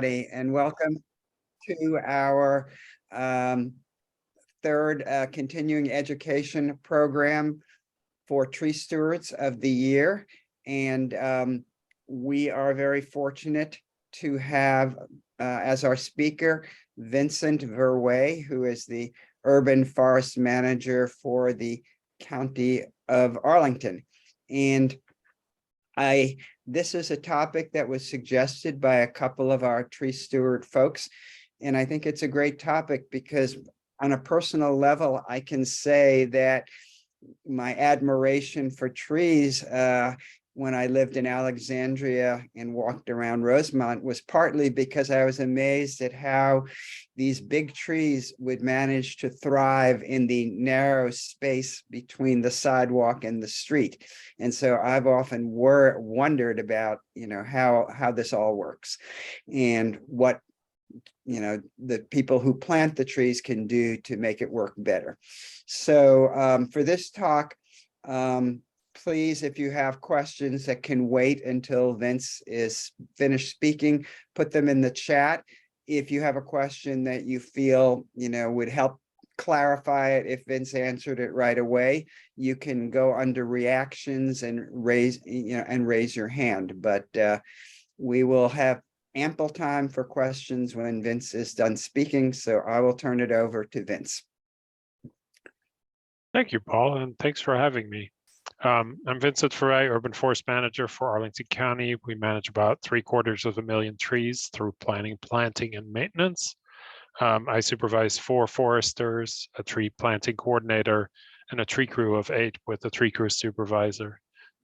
And welcome to our third continuing education program for Tree Stewards of the Year. And we are very fortunate to have as our speaker, Vincent Verweij, who is the Urban Forest Manager for the County of Arlington. And this is a topic that was suggested by a couple of our tree steward folks. And I think it's a great topic because on a personal level, I can say that my admiration for trees when I lived in Alexandria and walked around Rosemont was partly because I was amazed at how these big trees would manage to thrive in the narrow space between the sidewalk and the street. And so I've often wondered about, how this all works and what, the people who plant the trees can do to make it work better. So for this talk, please, if you have questions that can wait until Vince is finished speaking, put them in the chat. If you have a question that you feel, would help clarify it, if Vince answered it right away, you can go under reactions and raise your hand. But we will have ample time for questions when Vince is done speaking. So I will turn it over to Vince. Thank you, Paul, and thanks for having me. I'm Vincent Verweij, Urban Forest Manager for Arlington County. We manage about 750,000 trees through planning, planting, and maintenance. I supervise 4 foresters, a tree planting coordinator, and a tree crew of 8 with a tree crew supervisor.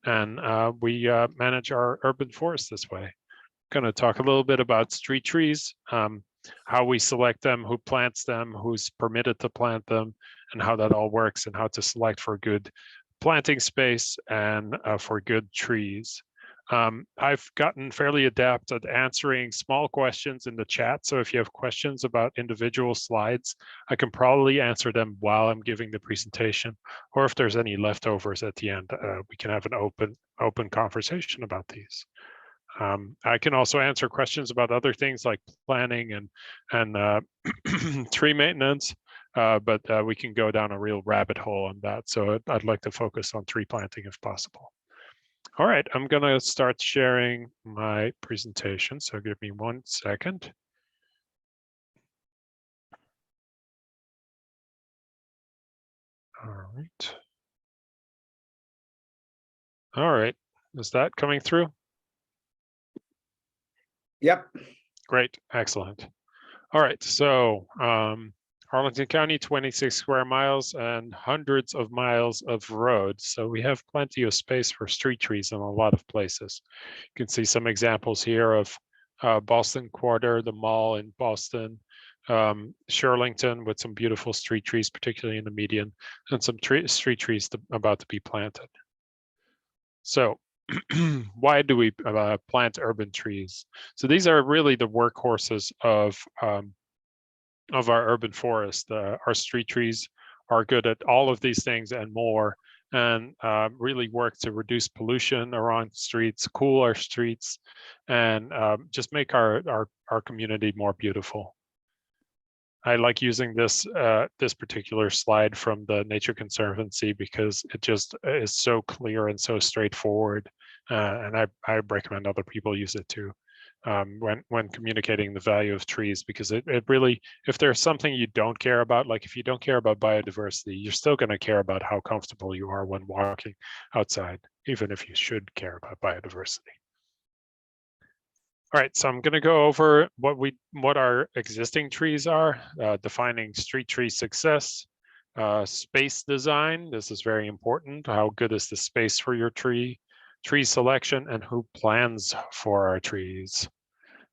And we manage our urban forest this way. I'm going to talk a little bit about street trees, how we select them, who plants them, who's permitted to plant them, and how that all works, and how to select for good planting space and for good trees. I've gotten fairly adept at answering small questions in the chat. So if you have questions about individual slides, I can probably answer them while I'm giving the presentation. Or if there's any leftovers at the end, we can have an open conversation about these. I can also answer questions about other things like planning and tree maintenance. But we can go down a real rabbit hole on that. So I'd like to focus on tree planting if possible. All right, I'm going to start sharing my presentation. So give me 1 second. All right. All right, is that coming through? Yep. Great, excellent. All right, so Arlington County, 26 square miles and hundreds of miles of roads. So we have plenty of space for street trees in a lot of places. You can see some examples here of Boston Quarter, the mall in Boston, Shirlington with some beautiful street trees, particularly in the median, and some street trees about to be planted. So why do we plant urban trees? So these are really the workhorses of our urban forest. Our street trees are good at all of these things and more, and really work to reduce pollution around streets, cool our streets, and just make our community more beautiful. I like using this particular slide from the Nature Conservancy because it just is so clear and so straightforward, and I recommend other people use it too. When communicating the value of trees, because it really, if there's something you don't care about, like if you don't care about biodiversity, you're still going to care about how comfortable you are when walking outside, even if you should care about biodiversity. All right, so I'm going to go over what our existing trees are, defining street tree success, space design. This is very important. How good is the space for your tree selection, and who plans for our trees.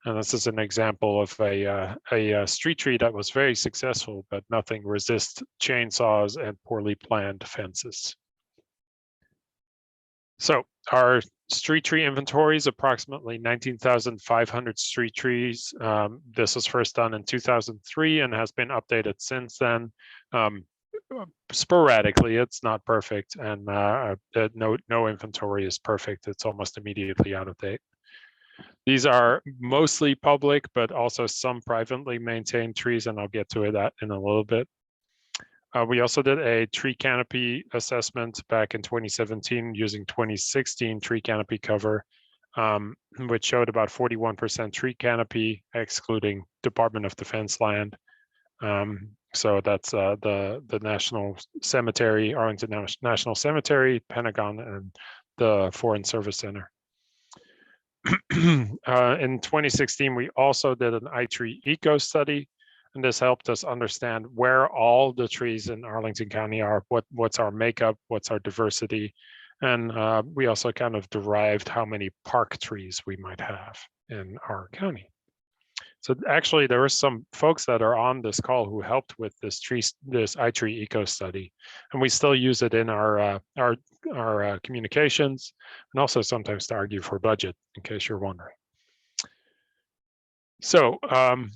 And this is an example of a street tree that was very successful, but nothing resists chainsaws and poorly planned fences. So our street tree inventory is approximately 19,500 street trees. This was first done in 2003 and has been updated since then. Sporadically, it's not perfect, and no inventory is perfect. It's almost immediately out of date. These are mostly public, but also some privately maintained trees, and I'll get to that in a little bit. We also did a tree canopy assessment back in 2017 using 2016 tree canopy cover, which showed about 41% tree canopy, excluding Department of Defense land. So that's the National Cemetery, Arlington National Cemetery, Pentagon, and the Foreign Service Center. In 2016, we also did an iTree eco study, and this helped us understand where all the trees in Arlington County are, what's our makeup, what's our diversity, and we also kind of derived how many park trees we might have in our county. So actually, there were some folks that are on this call who helped with this iTree eco study, and we still use it in our communications, and also sometimes to argue for budget, in case you're wondering. So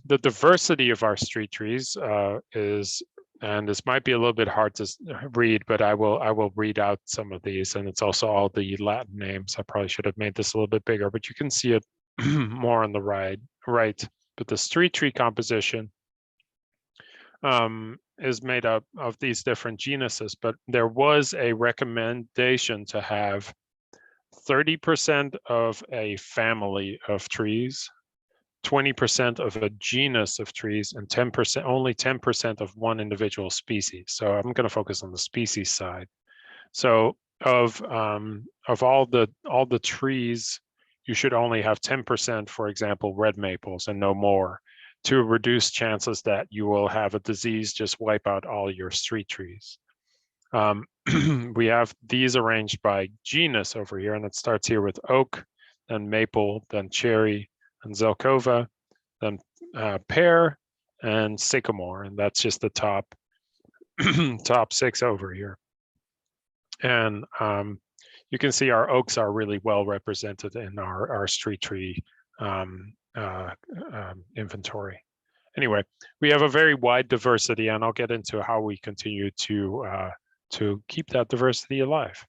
the diversity of our street trees is, and this might be a little bit hard to read, but I will read out some of these, and it's also all the Latin names. I probably should have made this a little bit bigger, but you can see it more on the right. But the street tree composition is made up of these different genuses, but there was a recommendation to have 30% of a family of trees, 20% of a genus of trees, and 10%, only 10% of one individual species. So I'm going to focus on the species side. So of all the trees, you should only have 10%, for example, red maples, and no more, to reduce chances that you will have a disease just wipe out all your street trees. We have these arranged by genus over here, and it starts here with oak, then maple, then cherry, and zelkova, then pear, and sycamore, and that's just the top top 6 over here. And you can see our oaks are really well represented in our street tree inventory. Anyway, we have a very wide diversity, and I'll get into how we continue to keep that diversity alive.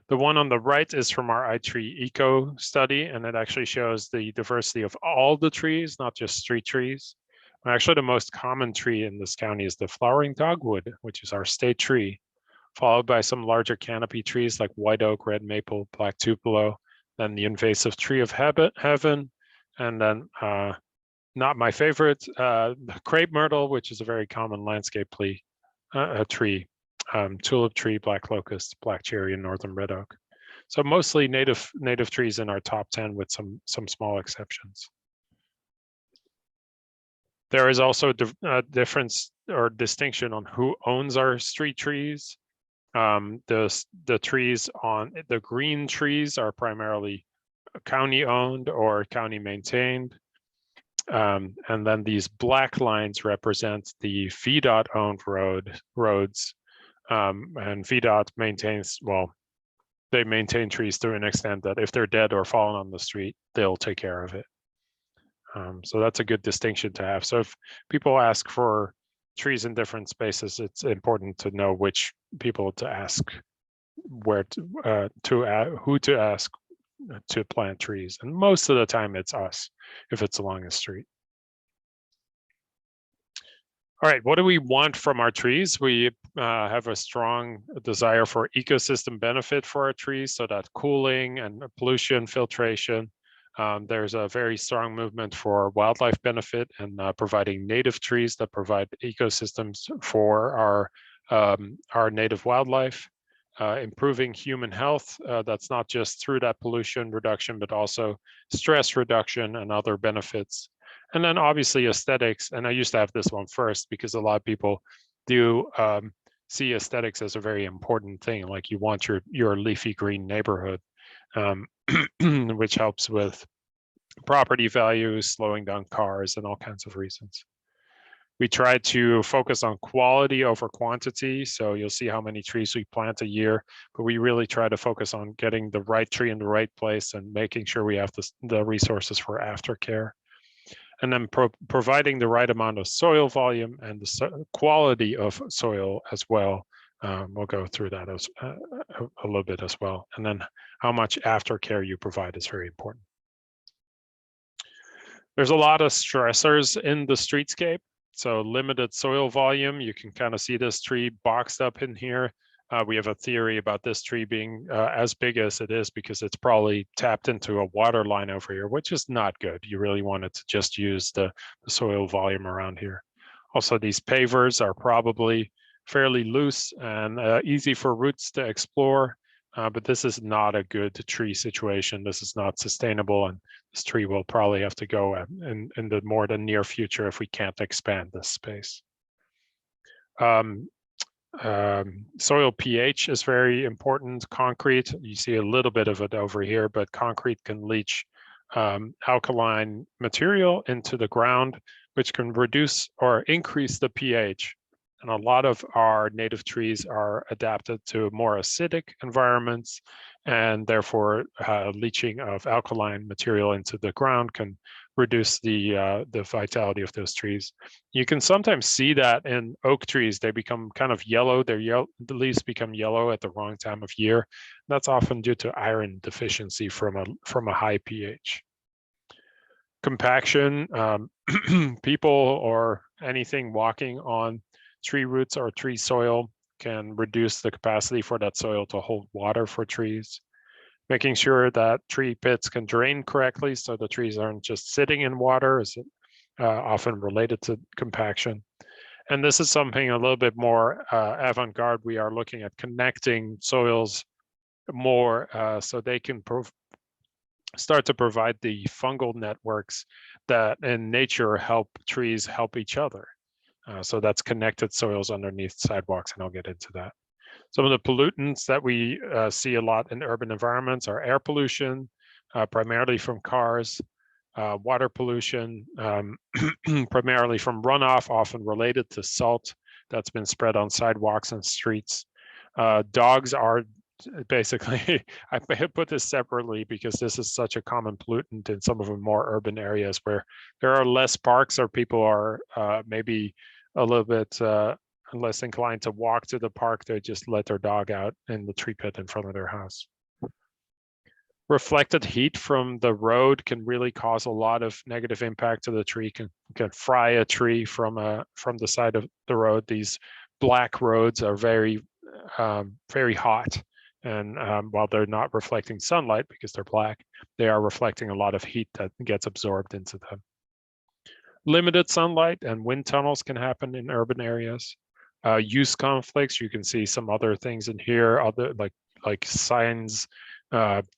The one on the right is from our iTree eco study, and it actually shows the diversity of all the trees, not just street trees. Actually, the most common tree in this county is the flowering dogwood, which is our state tree, followed by some larger canopy trees like white oak, red maple, black tupelo, then the invasive tree of heaven, and then not my favorite, crepe myrtle, which is a very common landscape tree, tulip tree, black locust, black cherry, and northern red oak. So mostly native trees in our top 10 with some small exceptions. There is also a difference or distinction on who owns our street trees. The trees on the green trees are primarily county owned or county maintained. And then these black lines represent the VDOT owned roads. And VDOT maintains, well, they maintain trees to an extent that if they're dead or fallen on the street, they'll take care of it. So that's a good distinction to have. So if people ask for trees in different spaces, it's important to know which people to ask, who to ask to plant trees. And most of the time it's us if it's along the street. All right, what do we want from our trees? We have a strong desire for ecosystem benefit for our trees, so that cooling and pollution filtration. There's a very strong movement for wildlife benefit and providing native trees that provide ecosystems for our native wildlife. Improving human health, that's not just through that pollution reduction, but also stress reduction and other benefits. And then obviously aesthetics, and I used to have this one first because a lot of people do see aesthetics as a very important thing, like you want your leafy green neighborhood, which helps with property values, slowing down cars, and all kinds of reasons. We try to focus on quality over quantity. So you'll see how many trees we plant a year, but we really try to focus on getting the right tree in the right place and making sure we have the resources for aftercare. And then providing the right amount of soil volume and the quality of soil as well. We'll go through that a little bit as well. And then how much aftercare you provide is very important. There's a lot of stressors in the streetscape. So limited soil volume, you can kind of see this tree boxed up in here. We have a theory about this tree being as big as it is because it's probably tapped into a water line over here, which is not good. You really want it to just use the soil volume around here. Also, these pavers are probably fairly loose and easy for roots to explore, but this is not a good tree situation. This is not sustainable, and this tree will probably have to go in the more than near future if we can't expand this space. Soil pH is very important. Concrete, you see a little bit of it over here, but concrete can leach alkaline material into the ground, which can reduce or increase the pH. And a lot of our native trees are adapted to more acidic environments, and therefore leaching of alkaline material into the ground can reduce the vitality of those trees. You can sometimes see that in oak trees. They become kind of yellow. The leaves become yellow at the wrong time of year. That's often due to iron deficiency from a high pH. Compaction, people or anything walking on tree roots or tree soil can reduce the capacity for that soil to hold water for trees. Making sure that tree pits can drain correctly so the trees aren't just sitting in water is often related to compaction. And this is something a little bit more avant-garde. We are looking at connecting soils more so they can start to provide the fungal networks that in nature help trees help each other. So that's connected soils underneath sidewalks, and I'll get into that. Some of the pollutants that we see a lot in urban environments are air pollution, primarily from cars, water pollution, primarily from runoff, often related to salt that's been spread on sidewalks and streets. Dogs are basically, I put this separately because this is such a common pollutant in some of the more urban areas where there are less parks or people are maybe a little bit less inclined to walk to the park. They just let their dog out in the tree pit in front of their house. Reflected heat from the road can really cause a lot of negative impact to the tree, can fry a tree from the side of the road. These black roads are very hot. And while they're not reflecting sunlight because they're black, they are reflecting a lot of heat that gets absorbed into them. Limited sunlight and wind tunnels can happen in urban areas. Use conflicts, you can see some other things in here, other like signs,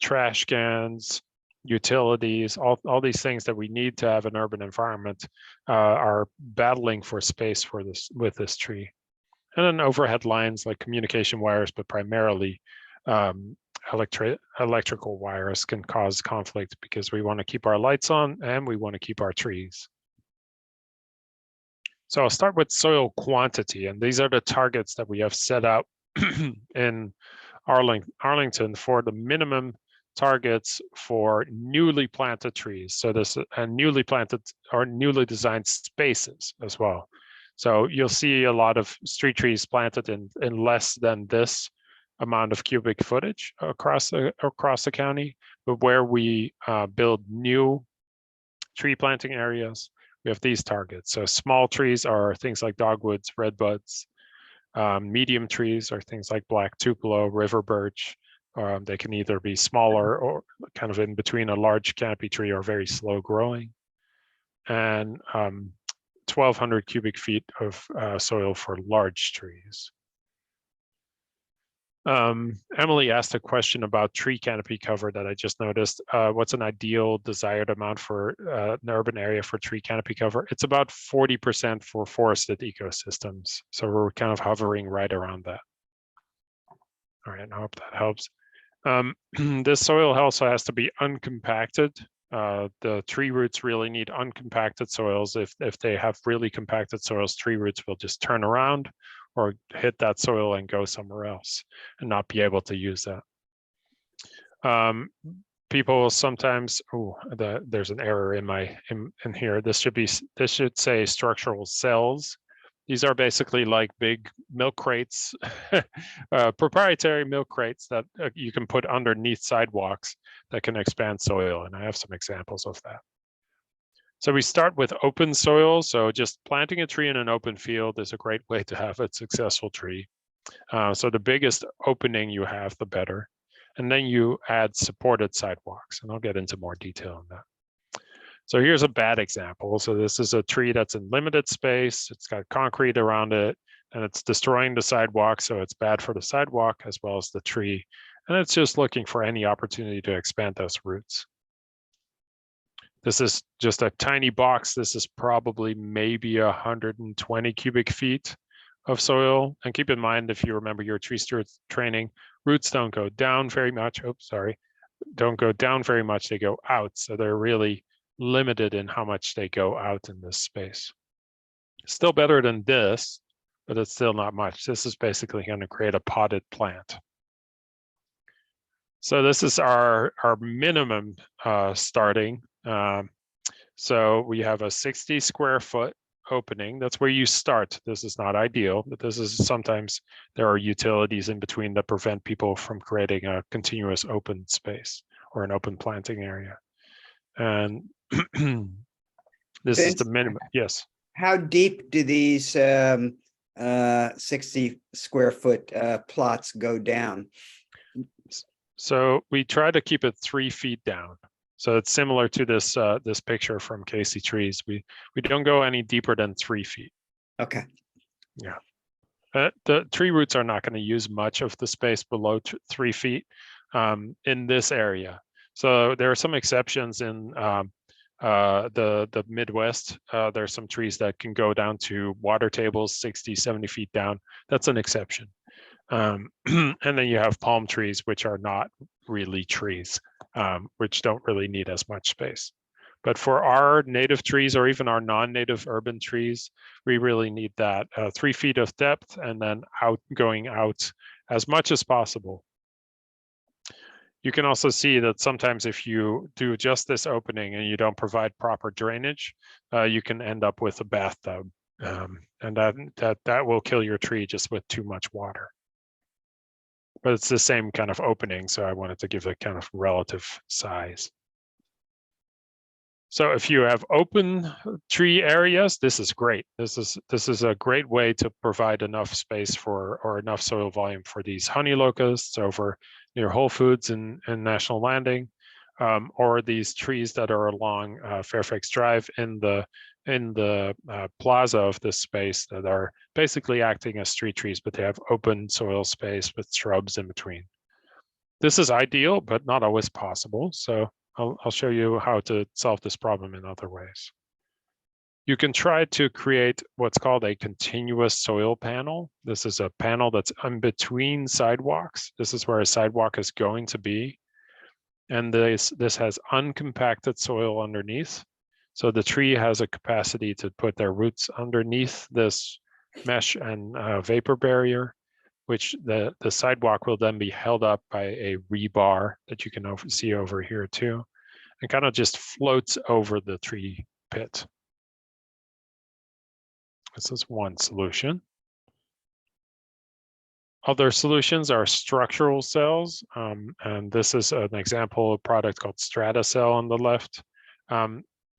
trash cans, utilities, all these things that we need to have an urban environment are battling for space for this with this tree. And then overhead lines like communication wires, but primarily electrical wires can cause conflict because we want to keep our lights on and we want to keep our trees. So I'll start with soil quantity, and these are the targets that we have set out in Arlington for the minimum targets for newly planted trees. So this and newly planted or newly designed spaces as well. So you'll see a lot of street trees planted in less than this amount of cubic footage across the county, but where we build new tree planting areas, we have these targets. So small trees are things like dogwoods, redbuds. Medium trees are things like black tupelo, river birch. They can either be smaller or kind of in between a large canopy tree or very slow growing. And 1,200 cubic feet of soil for large trees. Emily asked a question about tree canopy cover that I just noticed. What's an ideal desired amount for an urban area for tree canopy cover? It's about 40% for forested ecosystems. So we're kind of hovering right around that. All right, I hope that helps. This soil also has to be uncompacted. The tree roots really need uncompacted soils. If they have really compacted soils, tree roots will just turn around or hit that soil and go somewhere else and not be able to use that. People will sometimes, there's an error in here. This should say structural cells. These are basically like big milk crates, proprietary milk crates that you can put underneath sidewalks that can expand soil. And I have some examples of that. So we start with open soil. So just planting a tree in an open field is a great way to have a successful tree. So the biggest opening you have, the better. And then you add supported sidewalks, and I'll get into more detail on that. So here's a bad example. So this is a tree that's in limited space. It's got concrete around it, and it's destroying the sidewalk. So it's bad for the sidewalk as well as the tree. And it's just looking for any opportunity to expand those roots. This is just a tiny box. This is probably maybe 120 cubic feet of soil. And keep in mind, if you remember your tree steward training, roots don't go down very much. Oops, sorry. Don't go down very much. They go out. So they're really limited in how much they go out in this space. Still better than this, but it's still not much. This is basically going to create a potted plant. So this is our minimum starting. So we have a 60 square foot opening. That's where you start. This is not ideal, but this is sometimes there are utilities in between that prevent people from creating a continuous open space or an open planting area. And this is the minimum. Yes. How deep do these 60 square foot plots go down? So we try to keep it 3 feet down. So it's similar to this this picture from Casey Trees. We don't go any deeper than 3 feet. Okay. Yeah. The tree roots are not going to use much of the space below 3 feet in this area. So there are some exceptions in the Midwest. There are some trees that can go down to water tables 60, 70 feet down. That's an exception. And then you have palm trees, which are not really trees, which don't really need as much space. But for our native trees or even our non-native urban trees, we really need that 3 feet of depth and then going out as much as possible. You can also see that sometimes if you do just this opening and you don't provide proper drainage, you can end up with a bathtub. And that will kill your tree just with too much water. But it's the same kind of opening, so I wanted to give a kind of relative size. So if you have open tree areas, this is great. This is a great way to provide enough space for, or enough soil volume for these honey locusts over near Whole Foods and National Landing, or these trees that are along Fairfax Drive in the plaza of this space that are basically acting as street trees, but they have open soil space with shrubs in between. This is ideal, but not always possible. So I'll show you how to solve this problem in other ways. You can try to create what's called a continuous soil panel. This is a panel that's in between sidewalks. This is where a sidewalk is going to be. And this has uncompacted soil underneath. So the tree has a capacity to put their roots underneath this mesh and vapor barrier, which the sidewalk will then be held up by a rebar that you can see over here too, and kind of just floats over the tree pit. This is one solution. Other solutions are structural cells, and this is an example of a product called Stratacell on the left.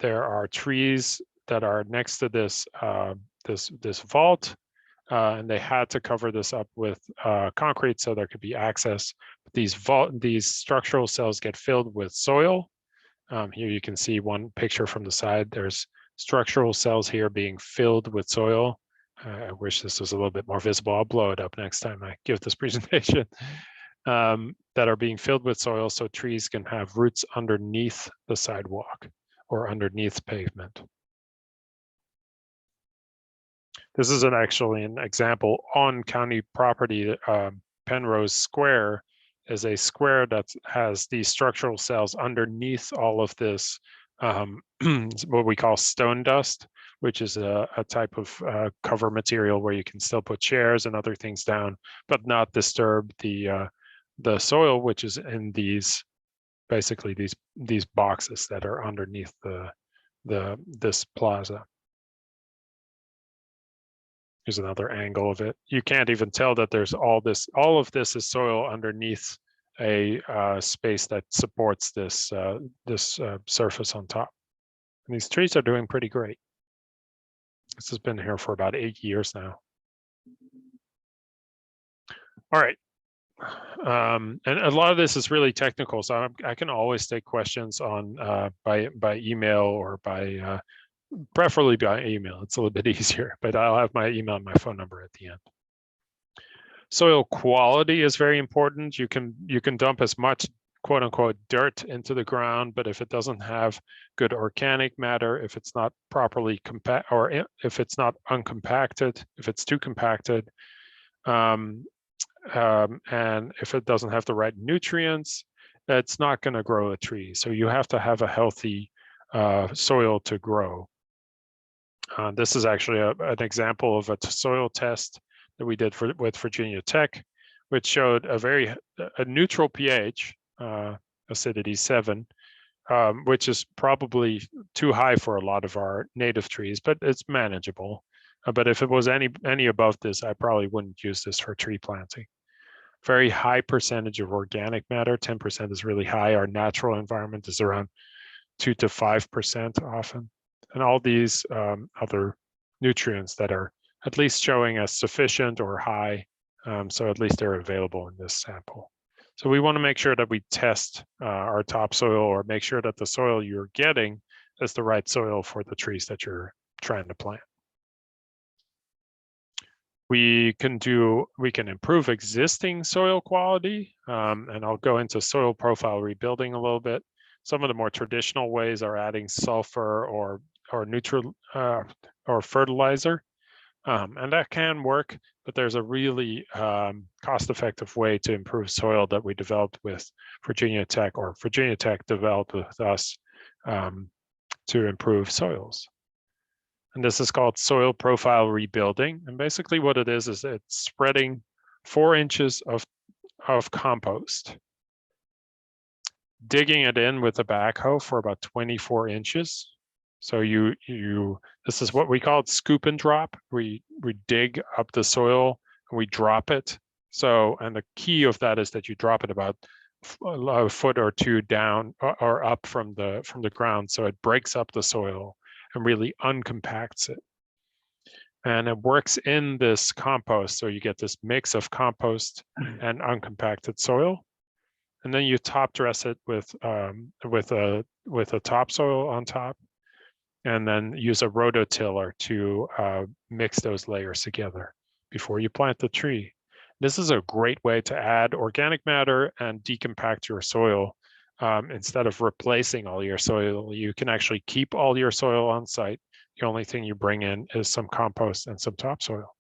There are trees that are next to this this vault, and they had to cover this up with concrete so there could be access. But these structural cells get filled with soil. Here you can see one picture from the side. There's structural cells here being filled with soil. I wish this was a little bit more visible. I'll blow it up next time I give this presentation. That are being filled with soil so trees can have roots underneath the sidewalk or underneath pavement. This is actually an example on county property. Penrose Square is a square that has these structural cells underneath all of this, what we call stone dust, which is a type of cover material where you can still put chairs and other things down, but not disturb the soil, which is in these, basically these boxes that are underneath this plaza. Here's another angle of it. You can't even tell that there's all of this is soil underneath a space that supports this surface on top. And these trees are doing pretty great. This has been here for about 8 years now. All right. And a lot of this is really technical, so I can always take questions on by email or by preferably by email. It's a little bit easier, but I'll have my email and my phone number at the end. Soil quality is very important. You can dump as much quote unquote dirt into the ground, but if it doesn't have good organic matter, if it's not properly compact, or if it's not uncompacted, if it's too compacted, and if it doesn't have the right nutrients, it's not going to grow a tree. So you have to have a healthy soil to grow. This is actually an example of a soil test that we did with Virginia Tech, which showed a neutral pH, acidity 7, which is probably too high for a lot of our native trees, but it's manageable. But if it was any above this, I probably wouldn't use this for tree planting. Very high percentage of organic matter, 10% is really high. Our natural environment is around 2 to 5% often. And all these other nutrients that are at least showing as sufficient or high, so at least they're available in this sample. So we want to make sure that we test our topsoil, or make sure that the soil you're getting is the right soil for the trees that you're trying to plant. We can improve existing soil quality, and I'll go into soil profile rebuilding a little bit. Some of the more traditional ways are adding sulfur or neutral or fertilizer, and that can work, but there's a really cost-effective way to improve soil that we developed with Virginia Tech, or Virginia Tech developed with us to improve soils. And this is called soil profile rebuilding. And basically what it is it's spreading 4 inches of compost, digging it in with a backhoe for about 24 inches. So this is what we call it scoop and drop. We dig up the soil and we drop it. So, and the key of that is that you drop it about a foot or 2 down or up from the ground. So it breaks up the soil and really uncompacts it. And it works in this compost. So you get this mix of compost and uncompacted soil. And then you top dress it with a topsoil on top, and then use a rototiller to mix those layers together before you plant the tree. This is a great way to add organic matter and decompact your soil. Instead of replacing all your soil, you can actually keep all your soil on site. The only thing you bring in is some compost and some topsoil.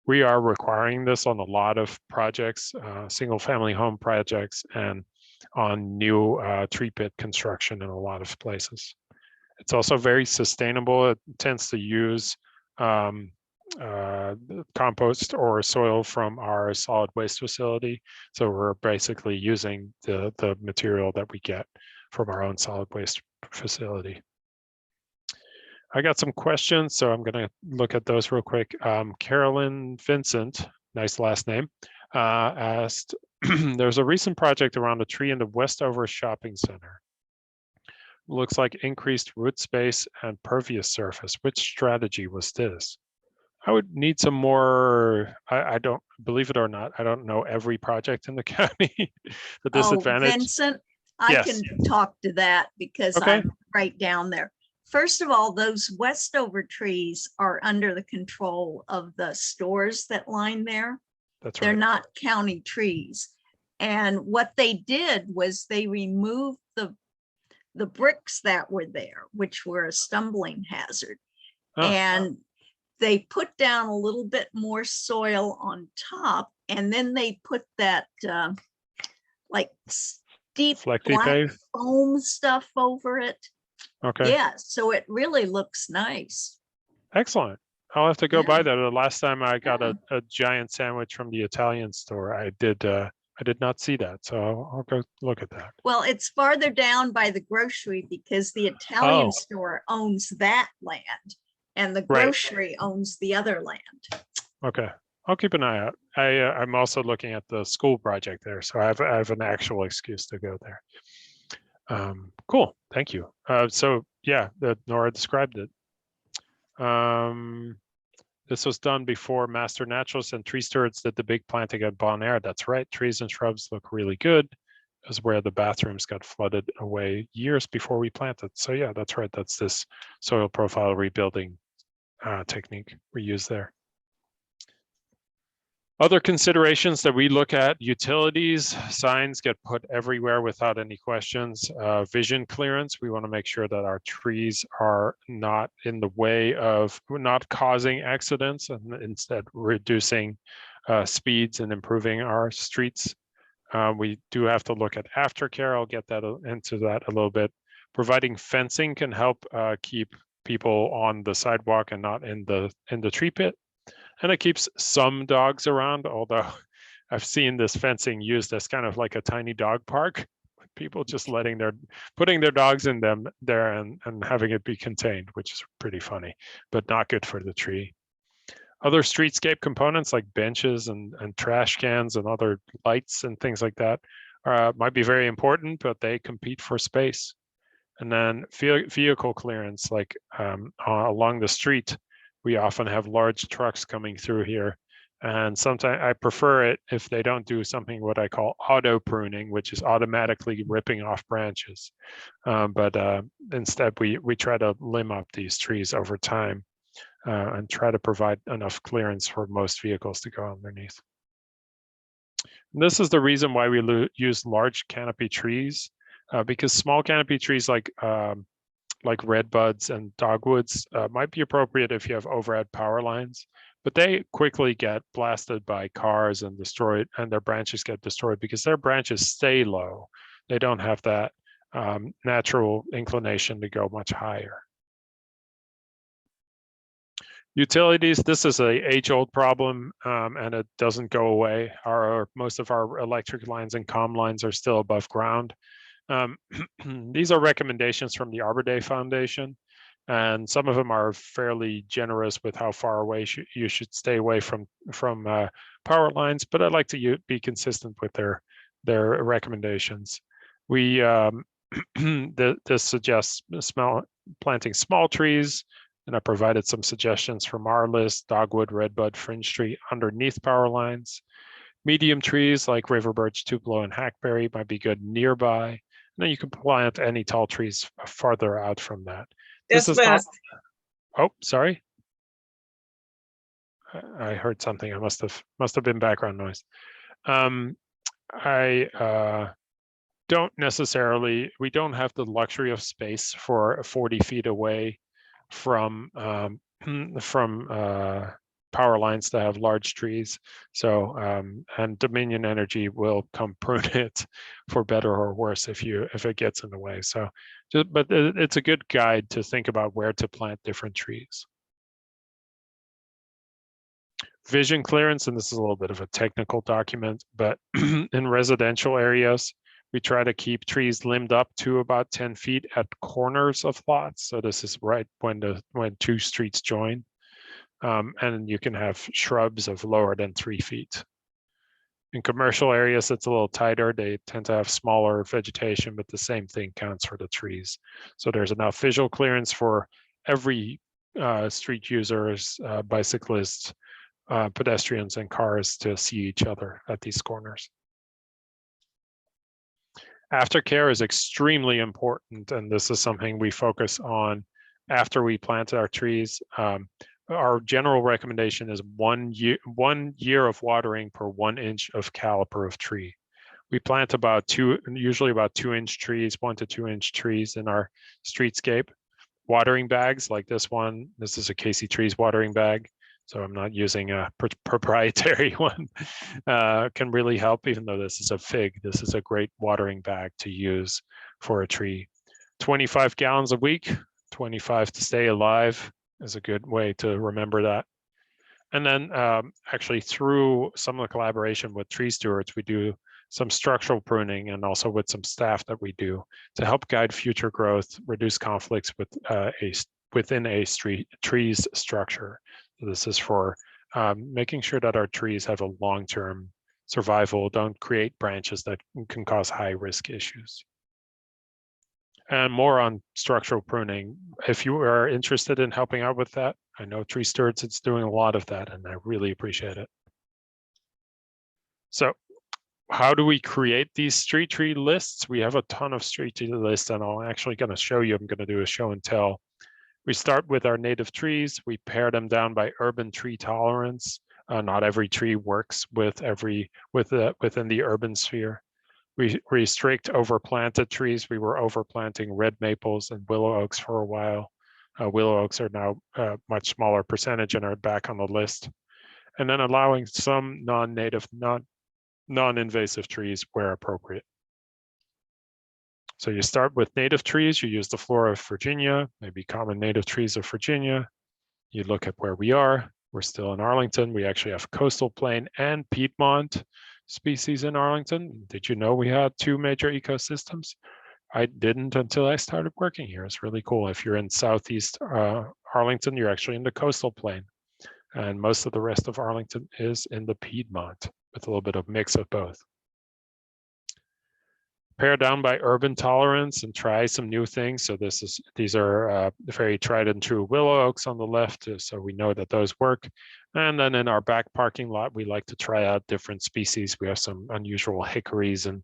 We are requiring this on a lot of projects, single family home projects, and on new tree pit construction in a lot of places. It's also very sustainable. It tends to use compost or soil from our solid waste facility. So we're basically using the material that we get from our own solid waste facility. I got some questions, so I'm going to look at those real quick. Carolyn Vincent, nice last name, asked, there's a recent project around a tree in the Westover shopping center. Looks like increased root space and pervious surface. Which strategy was this? I would need some more. I don't, believe it or not, I don't know every project in the county. The disadvantage. Vincent, I Yes. can talk to that because Okay. I'm right down there. First of all, those Westover trees are under the control of the stores that line there. That's They're right. not county trees. And what they did was they removed the bricks that were there, which were a stumbling hazard. Oh. And they put down a little bit more soil on top, and then they put that like steep Flexi black pave? foam stuff over it. Okay. Yeah, so it really looks nice. Excellent. I'll have to go Yeah. by that. The last time I got Yeah. a giant sandwich from the Italian store, I did not see that. So I'll go look at that. Well, it's farther down by the grocery because the Italian Oh. store owns that land and the Right. grocery owns the other land. Okay. I'll keep an eye out. I'm also looking at the school project there, so I have an actual excuse to go there. Cool, thank you. So yeah, Nora described it. This was done before Master Naturalists and tree stewards did the big planting at Bon Air. That's right, trees and shrubs look really good. Is where the bathrooms got flooded away years before we planted. So yeah, that's right. That's this soil profile rebuilding technique we use there. Other considerations that we look at: utilities, signs get put everywhere without any questions. Vision clearance, we want to make sure that our trees are not in the way of, not causing accidents, and instead reducing speeds and improving our streets. We do have to look at aftercare. I'll get into that a little bit. Providing fencing can help keep people on the sidewalk and not in the tree pit. And it keeps some dogs around, although I've seen this fencing used as kind of like a tiny dog park. People just putting their dogs in them there and having it be contained, which is pretty funny, but not good for the tree. Other streetscape components like benches and trash cans and other lights and things like that might be very important, but they compete for space. And then vehicle clearance, like along the street, we often have large trucks coming through here. And sometimes I prefer it if they don't do something what I call auto pruning, which is automatically ripping off branches. But instead, we try to limb up these trees over time and try to provide enough clearance for most vehicles to go underneath. And this is the reason why we use large canopy trees, because small canopy trees like redbuds and dogwoods might be appropriate if you have overhead power lines, but they quickly get blasted by cars and destroyed, and their branches get destroyed because their branches stay low. They don't have that natural inclination to go much higher. Utilities, this is a age-old problem, and it doesn't go away. Most of our electric lines and comm lines are still above ground. These are recommendations from the Arbor Day Foundation, and some of them are fairly generous with how far away you should stay away from power lines, but I'd like to be consistent with their recommendations. We this suggests planting small trees, and I provided some suggestions from our list: dogwood, redbud, fringe tree underneath power lines. Medium trees like river birch, tupelo, and hackberry might be good nearby. And then you can plant any tall trees farther out from that. This is not... Oh, sorry. I heard something. I must have been background noise. We don't have the luxury of space for 40 feet away from power lines to have large trees. So and Dominion Energy will come prune it for better or worse if it gets in the way. So but it's a good guide to think about where to plant different trees. Vision clearance, and this is a little bit of a technical document, but in residential areas, we try to keep trees limbed up to about 10 feet at corners of lots. So this is right when two streets join. And you can have shrubs of lower than 3 feet. In commercial areas, it's a little tighter. They tend to have smaller vegetation, but the same thing counts for the trees. So there's enough visual clearance for every street users, bicyclists, pedestrians, and cars to see each other at these corners. Aftercare is extremely important, and this is something we focus on after we plant our trees. Our general recommendation is 1 year of watering per 1 inch of caliper of tree. We plant usually about 2-inch trees, 1 to 2 inch trees in our streetscape. Watering bags like this one, this is a Casey Trees watering bag, so I'm not using a proprietary one, can really help. Even though this is a fig, this is a great watering bag to use for a tree. 25 gallons a week, 25 to stay alive is a good way to remember that. And then actually through some of the collaboration with tree stewards, we do some structural pruning, and also with some staff that we do to help guide future growth, reduce conflicts with within a tree's structure. So this is for making sure that our trees have a long-term survival, don't create branches that can cause high risk issues. and more on structural pruning. If you are interested in helping out with that, I know Tree Stewards is doing a lot of that, and I really appreciate it. So how do we create these street tree lists? We have a ton of street tree lists, and I'm actually going to show you. I'm going to do a show and tell. We start with our native trees. We pare them down by urban tree tolerance. Not every tree works with within the urban sphere. We restrict overplanted trees. We were overplanting red maples and willow oaks for a while. Willow oaks are now a much smaller percentage and are back on the list. And then allowing some non-native, non-invasive trees where appropriate. So you start with native trees, you use the flora of Virginia, maybe common native trees of Virginia. You look at where we are. We're still in Arlington. We actually have coastal plain and Piedmont species in Arlington. Did you know we had 2 major ecosystems? I didn't until I started working here. It's really cool. If you're in Southeast Arlington, you're actually in the coastal plain. And most of the rest of Arlington is in the Piedmont with a little bit of mix of both. Pare down by urban tolerance and try some new things. So these are very tried and true willow oaks on the left, so we know that those work. And then in our back parking lot, we like to try out different species. We have some unusual hickories and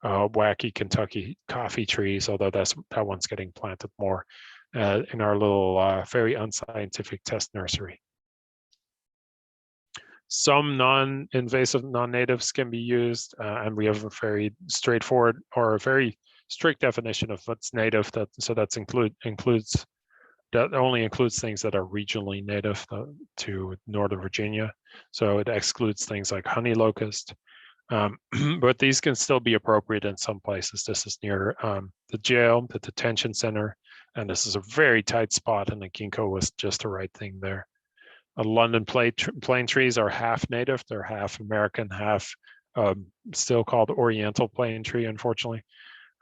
wacky Kentucky coffee trees, although that one's getting planted more in our little very unscientific test nursery. Some non-invasive non-natives can be used, and we have a very straightforward or a very strict definition of what's native. That only includes things that are regionally native to Northern Virginia. So it excludes things like honey locust, but these can still be appropriate in some places. This is near the jail, the detention center, and this is a very tight spot, and the ginkgo was just the right thing there. London plane trees are half native. They're half American, half still called Oriental plane tree, unfortunately,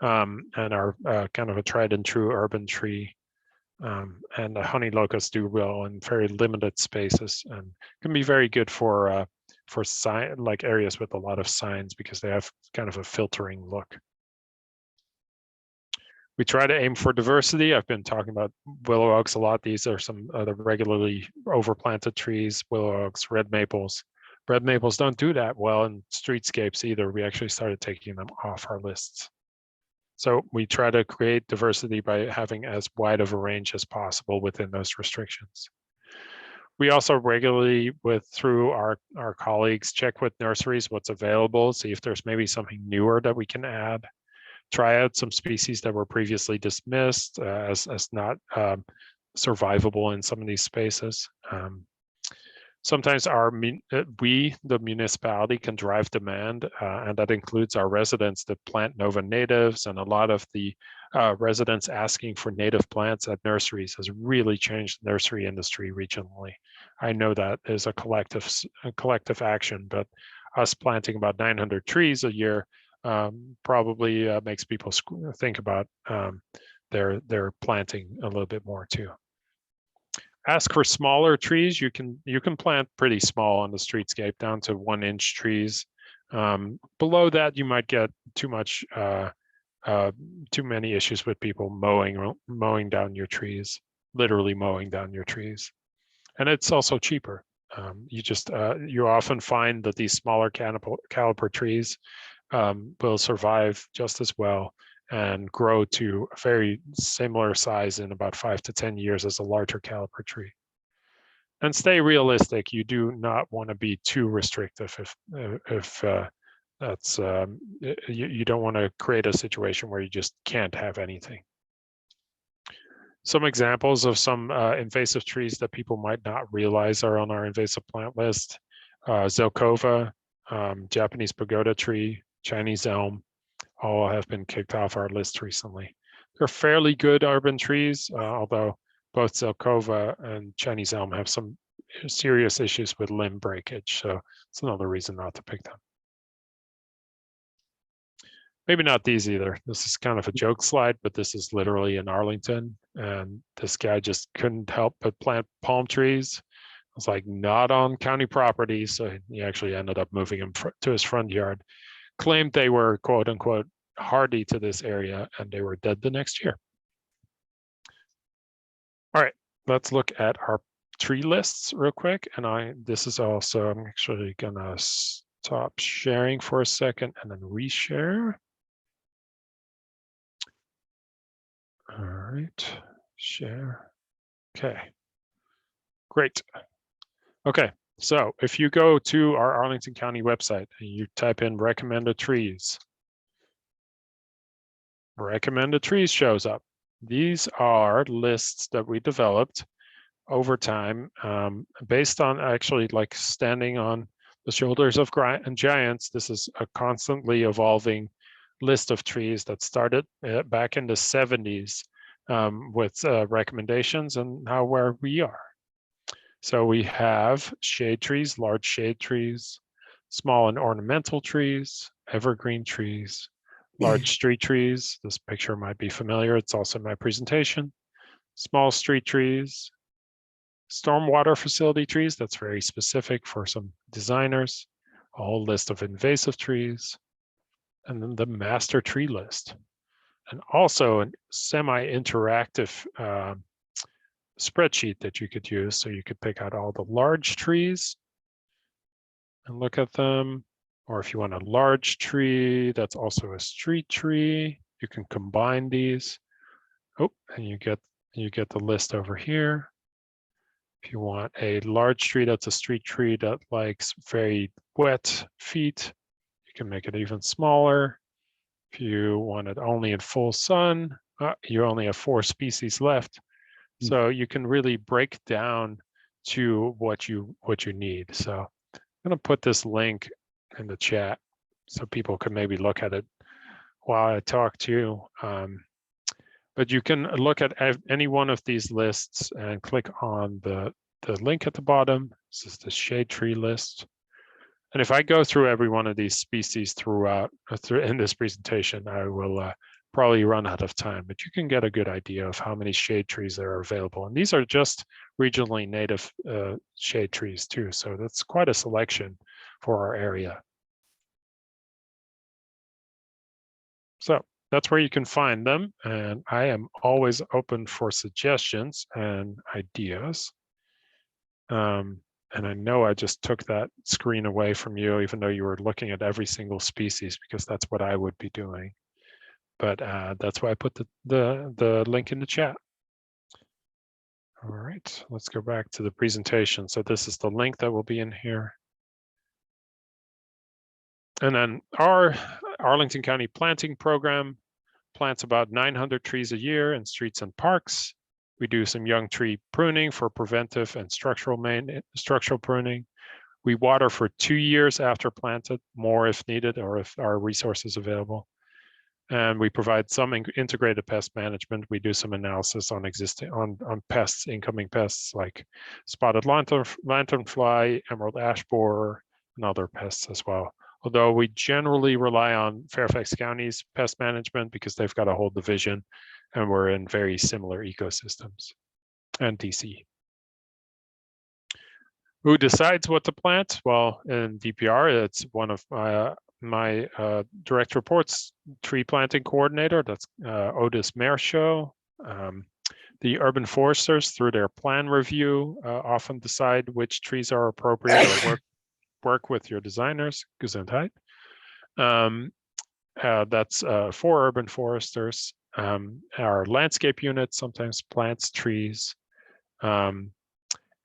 and are kind of a tried and true urban tree. And the honey locusts do well in very limited spaces and can be very good for like areas with a lot of signs because they have kind of a filtering look. We try to aim for diversity. I've been talking about willow oaks a lot. These are some of the regularly overplanted trees, willow oaks, red maples. Red maples don't do that well in streetscapes either. We actually started taking them off our lists. So we try to create diversity by having as wide of a range as possible within those restrictions. We also regularly, through our colleagues, check with nurseries what's available, see if there's maybe something newer that we can add. Try out some species that were previously dismissed as not survivable in some of these spaces. Sometimes we, the municipality, can drive demand, and that includes our residents that plant Nova natives, and a lot of the residents asking for native plants at nurseries has really changed the nursery industry regionally. I know that is a collective action, but us planting about 900 trees a year probably makes people think about their planting a little bit more too. Ask for smaller trees. You can plant pretty small on the streetscape, down to 1-inch trees. Below that, you might get too many issues with people mowing down your trees, literally mowing down your trees, and it's also cheaper. You often find that these smaller caliper trees will survive just as well and grow to a very similar size in about 5 to 10 years as a larger caliper tree. And stay realistic. You do not want to be too restrictive if that's you don't want to create a situation where you just can't have anything. Some examples of some invasive trees that people might not realize are on our invasive plant list: Zelkova, Japanese pagoda tree, Chinese elm, all have been kicked off our list recently. They're fairly good urban trees, although both Zelkova and Chinese elm have some serious issues with limb breakage, so it's another reason not to pick them. Maybe not these either. This is kind of a joke slide, but this is literally in Arlington, and this guy just couldn't help but plant palm trees. It's like not on county property, so he actually ended up moving them to his front yard. Claimed they were quote unquote hardy to this area, and they were dead the next year. All right, let's look at our tree lists real quick. And this is also, I'm actually gonna stop sharing for a second and then reshare. All right, share. Okay, great. Okay, so if you go to our Arlington County website and you type in recommended trees shows up. These are lists that we developed over time based on actually like standing on the shoulders of giants. This is a constantly evolving list of trees that started back in the 70s with recommendations and now where we are. So we have shade trees, large shade trees, small and ornamental trees, evergreen trees, large street trees. This picture might be familiar. It's also in my presentation. Small street trees, stormwater facility trees. That's very specific for some designers. A whole list of invasive trees, and then the master tree list. And also a semi-interactive spreadsheet that you could use. So you could pick out all the large trees and look at them. Or if you want a large tree, that's also a street tree. You can combine these. Oh, and you get the list over here. If you want a large tree, that's a street tree that likes very wet feet, you can make it even smaller. If you want it only in full sun, you only have 4 species left. So you can really break down to what you need. So I'm going to put this link in the chat so people can maybe look at it while I talk to you. But you can look at any one of these lists and click on the link at the bottom. This is the shade tree list. And if I go through every one of these species throughout in this presentation, I will probably run out of time, but you can get a good idea of how many shade trees there are available. And these are just regionally native shade trees too. So that's quite a selection for our area. So that's where you can find them. And I am always open for suggestions and ideas. And I know I just took that screen away from you, even though you were looking at every single species, because that's what I would be doing. But that's why I put the link in the chat. All right, let's go back to the presentation. So this is the link that will be in here. And then our Arlington County planting program plants about 900 trees a year in streets and parks. We do some young tree pruning for preventive and structural pruning. We water for 2 years after planted, more if needed or if our resources available. And we provide some integrated pest management. We do some analysis on on pests, incoming pests like spotted lanternfly, emerald ash borer, and other pests as well. Although we generally rely on Fairfax County's pest management because they've got a whole division and we're in very similar ecosystems, and DC. Who decides what to plant? Well, in DPR, it's one of my direct reports, tree planting coordinator, that's Otis Mershow. The urban foresters, through their plan review, often decide which trees are appropriate or work with your designers. Gesundheit. That's 4 urban foresters. Our landscape unit sometimes plants trees. And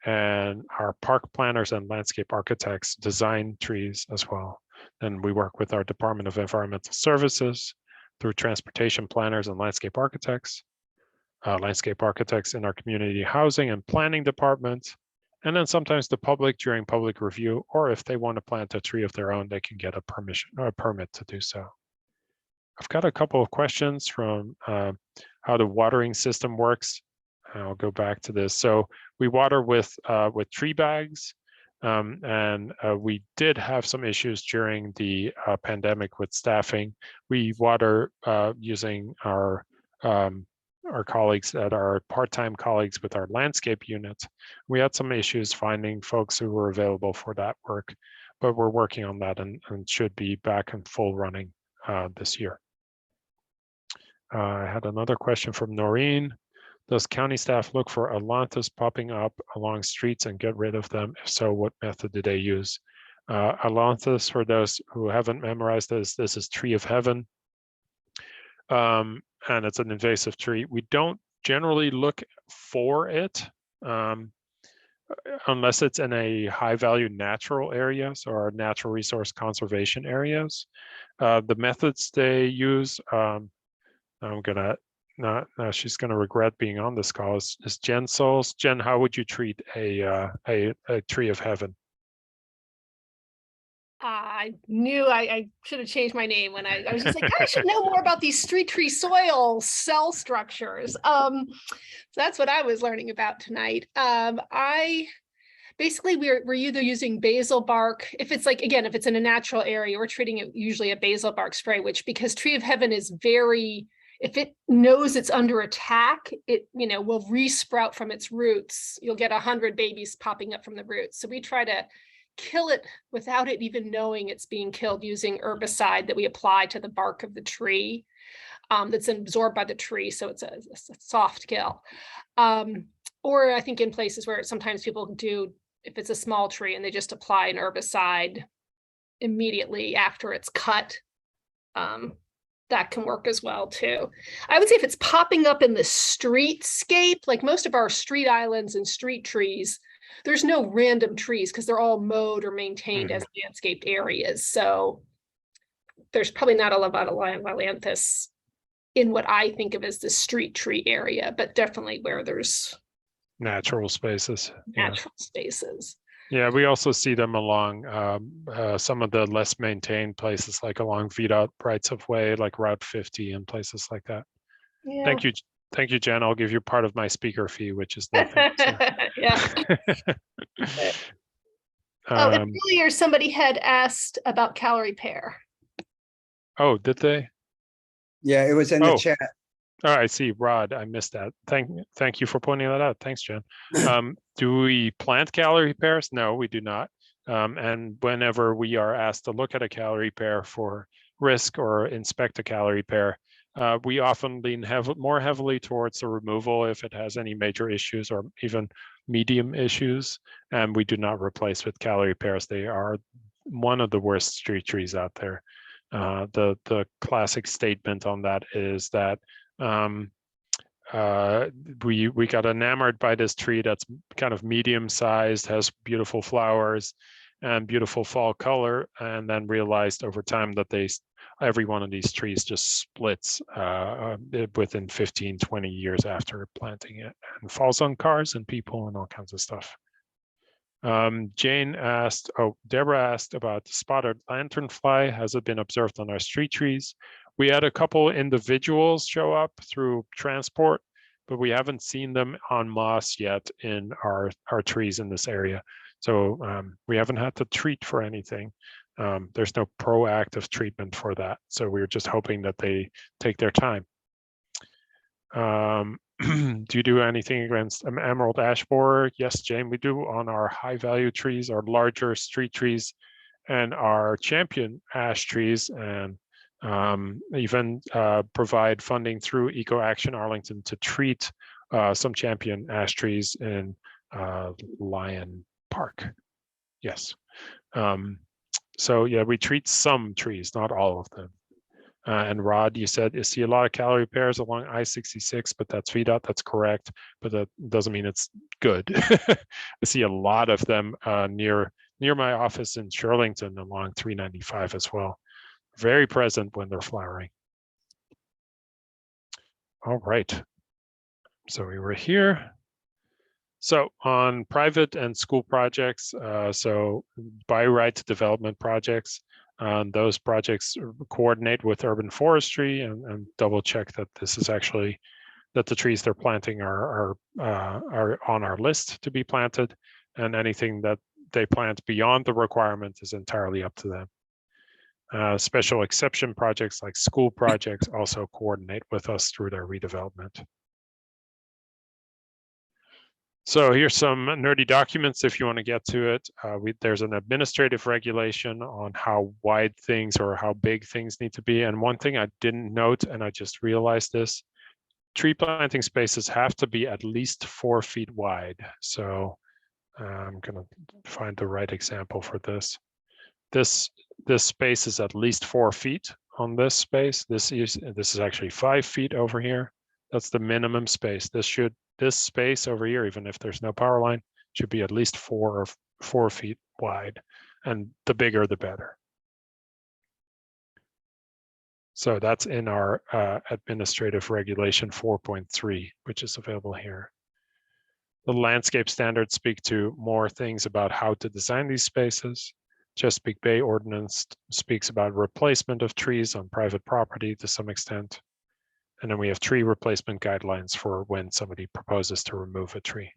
our park planners and landscape architects design trees as well. And we work with our Department of Environmental Services through transportation planners and landscape architects in our community housing and planning department, and then sometimes the public during public review, or if they want to plant a tree of their own, they can get a permit to do so. I've got a couple of questions from how the watering system works. I'll go back to this. So we water with tree bags, and we did have some issues during the pandemic with staffing. We water using our colleagues that are part-time colleagues with our landscape unit. We had some issues finding folks who were available for that work, but we're working on that and should be back in full running this year. I had another question from Noreen. Does county staff look for ailanthus popping up along streets and get rid of them? If so, what method do they use? Ailanthus, for those who haven't memorized this is tree of heaven. And it's an invasive tree. We don't generally look for it unless it's in a high value natural area, so our natural resource conservation areas. The methods they use, I'm gonna she's gonna regret being on this call, is Jen Souls. Jen, how would you treat a tree of heaven? I knew I should have changed my name when I was just like, I should know more about these street tree soil cell structures. So that's what I was learning about tonight. Basically we're either using basil bark. If it's like, again, if it's in a natural area, we're treating it usually a basil bark spray, which because tree of heaven is very, if it knows it's under attack, it, will re-sprout from its roots. You'll get 100 babies popping up from the roots. So we try to kill it without it even knowing it's being killed using herbicide that we apply to the bark of the tree that's absorbed by the tree. So it's a soft kill. Or I think in places where sometimes people do, if it's a small tree and they just apply an herbicide immediately after it's cut, that can work as well too. I would say if it's popping up in the streetscape, like most of our street islands and street trees, there's no random trees because they're all mowed or maintained as landscaped areas. So there's probably not a lot of ailanthus in what I think of as the street tree area, but definitely where there's natural spaces. Natural spaces. Yeah, we also see them along some of the less maintained places, like along VDOT rights of way, like Route 50 and places like that. Yeah. Thank you, Jen. I'll give you part of my speaker fee, which is nothing. So. Yeah. And earlier somebody had asked about calorie pair. Oh, did they? Yeah, it was in the chat. Oh, I see. Rod, I missed that. Thank you for pointing that out. Thanks, Jen. Do we plant calorie pairs? No, we do not. And whenever we are asked to look at a calorie pair for risk or inspect a calorie pair, we often lean more heavily towards the removal if it has any major issues or even medium issues. And we do not replace with calorie pairs. They are one of the worst street trees out there. The classic statement on that is that we got enamored by this tree that's kind of medium sized, has beautiful flowers and beautiful fall color, and then realized over time that every one of these trees just splits within 15, 20 years after planting it, and falls on cars and people and all kinds of stuff. Deborah asked about the spotted lanternfly. Has it been observed on our street trees? We had a couple individuals show up through transport, but we haven't seen them en masse yet in our trees in this area. So we haven't had to treat for anything. There's no proactive treatment for that. So we're just hoping that they take their time. Do you do anything against emerald ash borer? Yes, Jane, we do on our high value trees, our larger street trees, and our champion ash trees, and even provide funding through Eco Action Arlington to treat some champion ash trees in Lion Park. Yes. So yeah, we treat some trees, not all of them. And Rod, you said you see a lot of calorie pairs along I-66, but that's VDOT. That's correct, but that doesn't mean it's good. I see a lot of them near my office in Shirlington along 395 as well. Very present when they're flowering. All right. So we were here. So on private and school projects, so by right development projects, those projects coordinate with urban forestry and double check that this is actually, that the trees they're planting are on our list to be planted, and anything that they plant beyond the requirement is entirely up to them. Special exception projects like school projects also coordinate with us through their redevelopment. So here's some nerdy documents if you want to get to it. There's an administrative regulation on how wide things or how big things need to be. And one thing I didn't note, and I just realized this, tree planting spaces have to be at least 4 feet wide. So I'm gonna find the right example for this. This space is at least 4 feet on this space. This is actually 5 feet over here. That's the minimum space. This space over here, even if there's no power line, should be at least 4 feet wide, and the bigger the better. So that's in our administrative regulation 4.3, which is available here. The landscape standards speak to more things about how to design these spaces. Chesapeake Bay Ordinance speaks about replacement of trees on private property to some extent. And then we have tree replacement guidelines for when somebody proposes to remove a tree.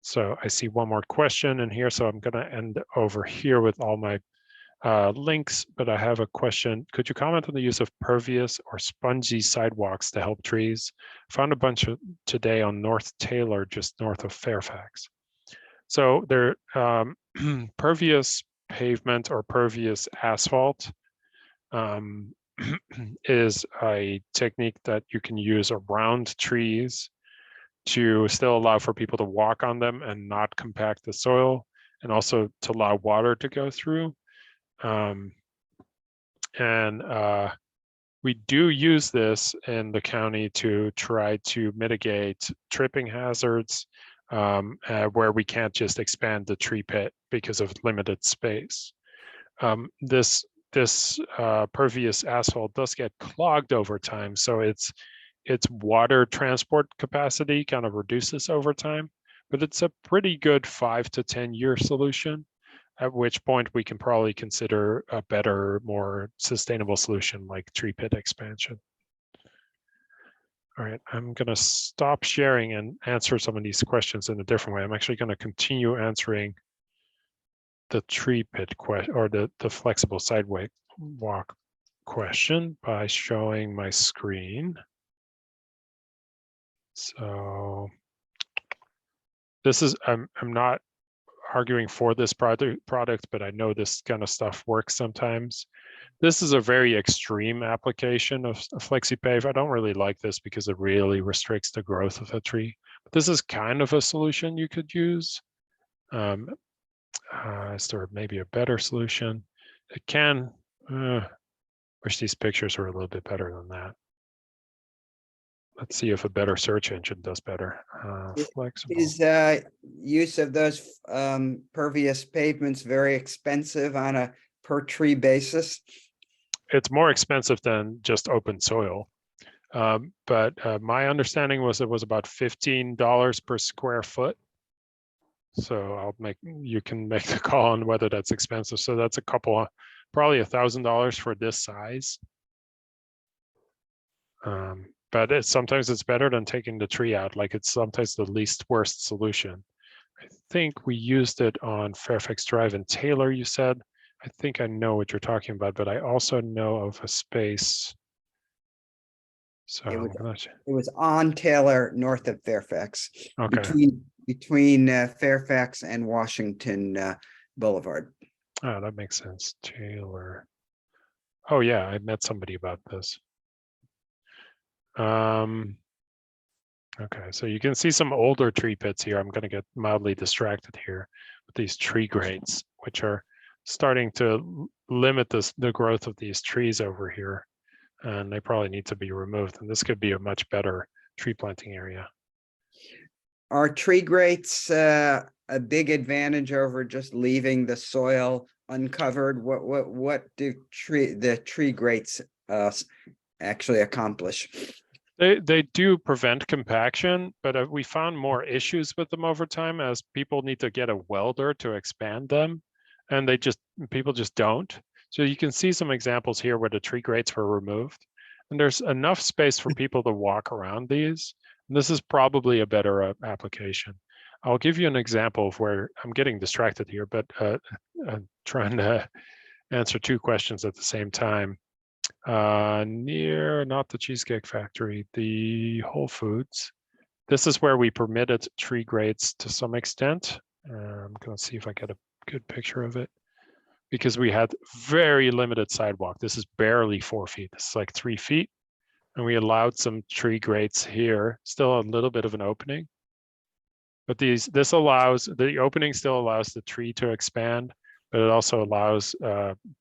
So I see one more question in here, so I'm going to end over here with all my links, but I have a question. Could you comment on the use of pervious or spongy sidewalks to help trees? Found a bunch today on North Taylor, just north of Fairfax. So there, pervious pavement or pervious asphalt is a technique that you can use around trees to still allow for people to walk on them and not compact the soil, and also to allow water to go through. We do use this in the county to try to mitigate tripping hazards where we can't just expand the tree pit because of limited space. This pervious asphalt does get clogged over time, so its water transport capacity kind of reduces over time, but it's a pretty good 5 to 10 year solution, at which point we can probably consider a better, more sustainable solution like tree pit expansion. All right, I'm going to stop sharing and answer some of these questions in a different way. I'm actually going to continue answering the tree pit question, or the flexible sidewalk question, by showing my screen. So this is, I'm not arguing for this product, but I know this kind of stuff works sometimes. This is a very extreme application of FlexiPave. I don't really like this because it really restricts the growth of a tree. But this is kind of a solution you could use. Is there maybe a better solution? It can, wish these pictures were a little bit better than that. Let's see if a better search engine does better. Flexible. Is use of those pervious pavements very expensive on a per tree basis? It's more expensive than just open soil. But my understanding was it was about $15 per square foot. So you can make the call on whether that's expensive. So that's probably $1,000 for this size. But sometimes it's better than taking the tree out. Like, it's sometimes the least worst solution. I think we used it on Fairfax Drive and Taylor, you said. I think I know what you're talking about, but I also know of a space. So it was on Taylor, north of Fairfax, okay. between Fairfax and Washington Boulevard. Oh, that makes sense. Taylor. Oh yeah, I met somebody about this. Okay, so you can see some older tree pits here. I'm going to get mildly distracted here with these tree grates, which are starting to limit the growth of these trees over here, and they probably need to be removed. And this could be a much better tree planting area. Are tree grates a big advantage over just leaving the soil uncovered? What do the tree grates actually accomplish? They do prevent compaction, but we found more issues with them over time as people need to get a welder to expand them, and people just don't. So you can see some examples here where the tree grates were removed, and there's enough space for people to walk around these. And this is probably a better application. I'll give you an example of where I'm getting distracted here, but I'm trying to answer two questions at the same time. Near, not the Cheesecake Factory, the Whole Foods. This is where we permitted tree grates to some extent. I'm going to see if I get a good picture of it, because we had very limited sidewalk. This is barely 4 feet. This is like 3 feet. And we allowed some tree grates here, still a little bit of an opening. But this allows, the opening still allows the tree to expand, but it also allows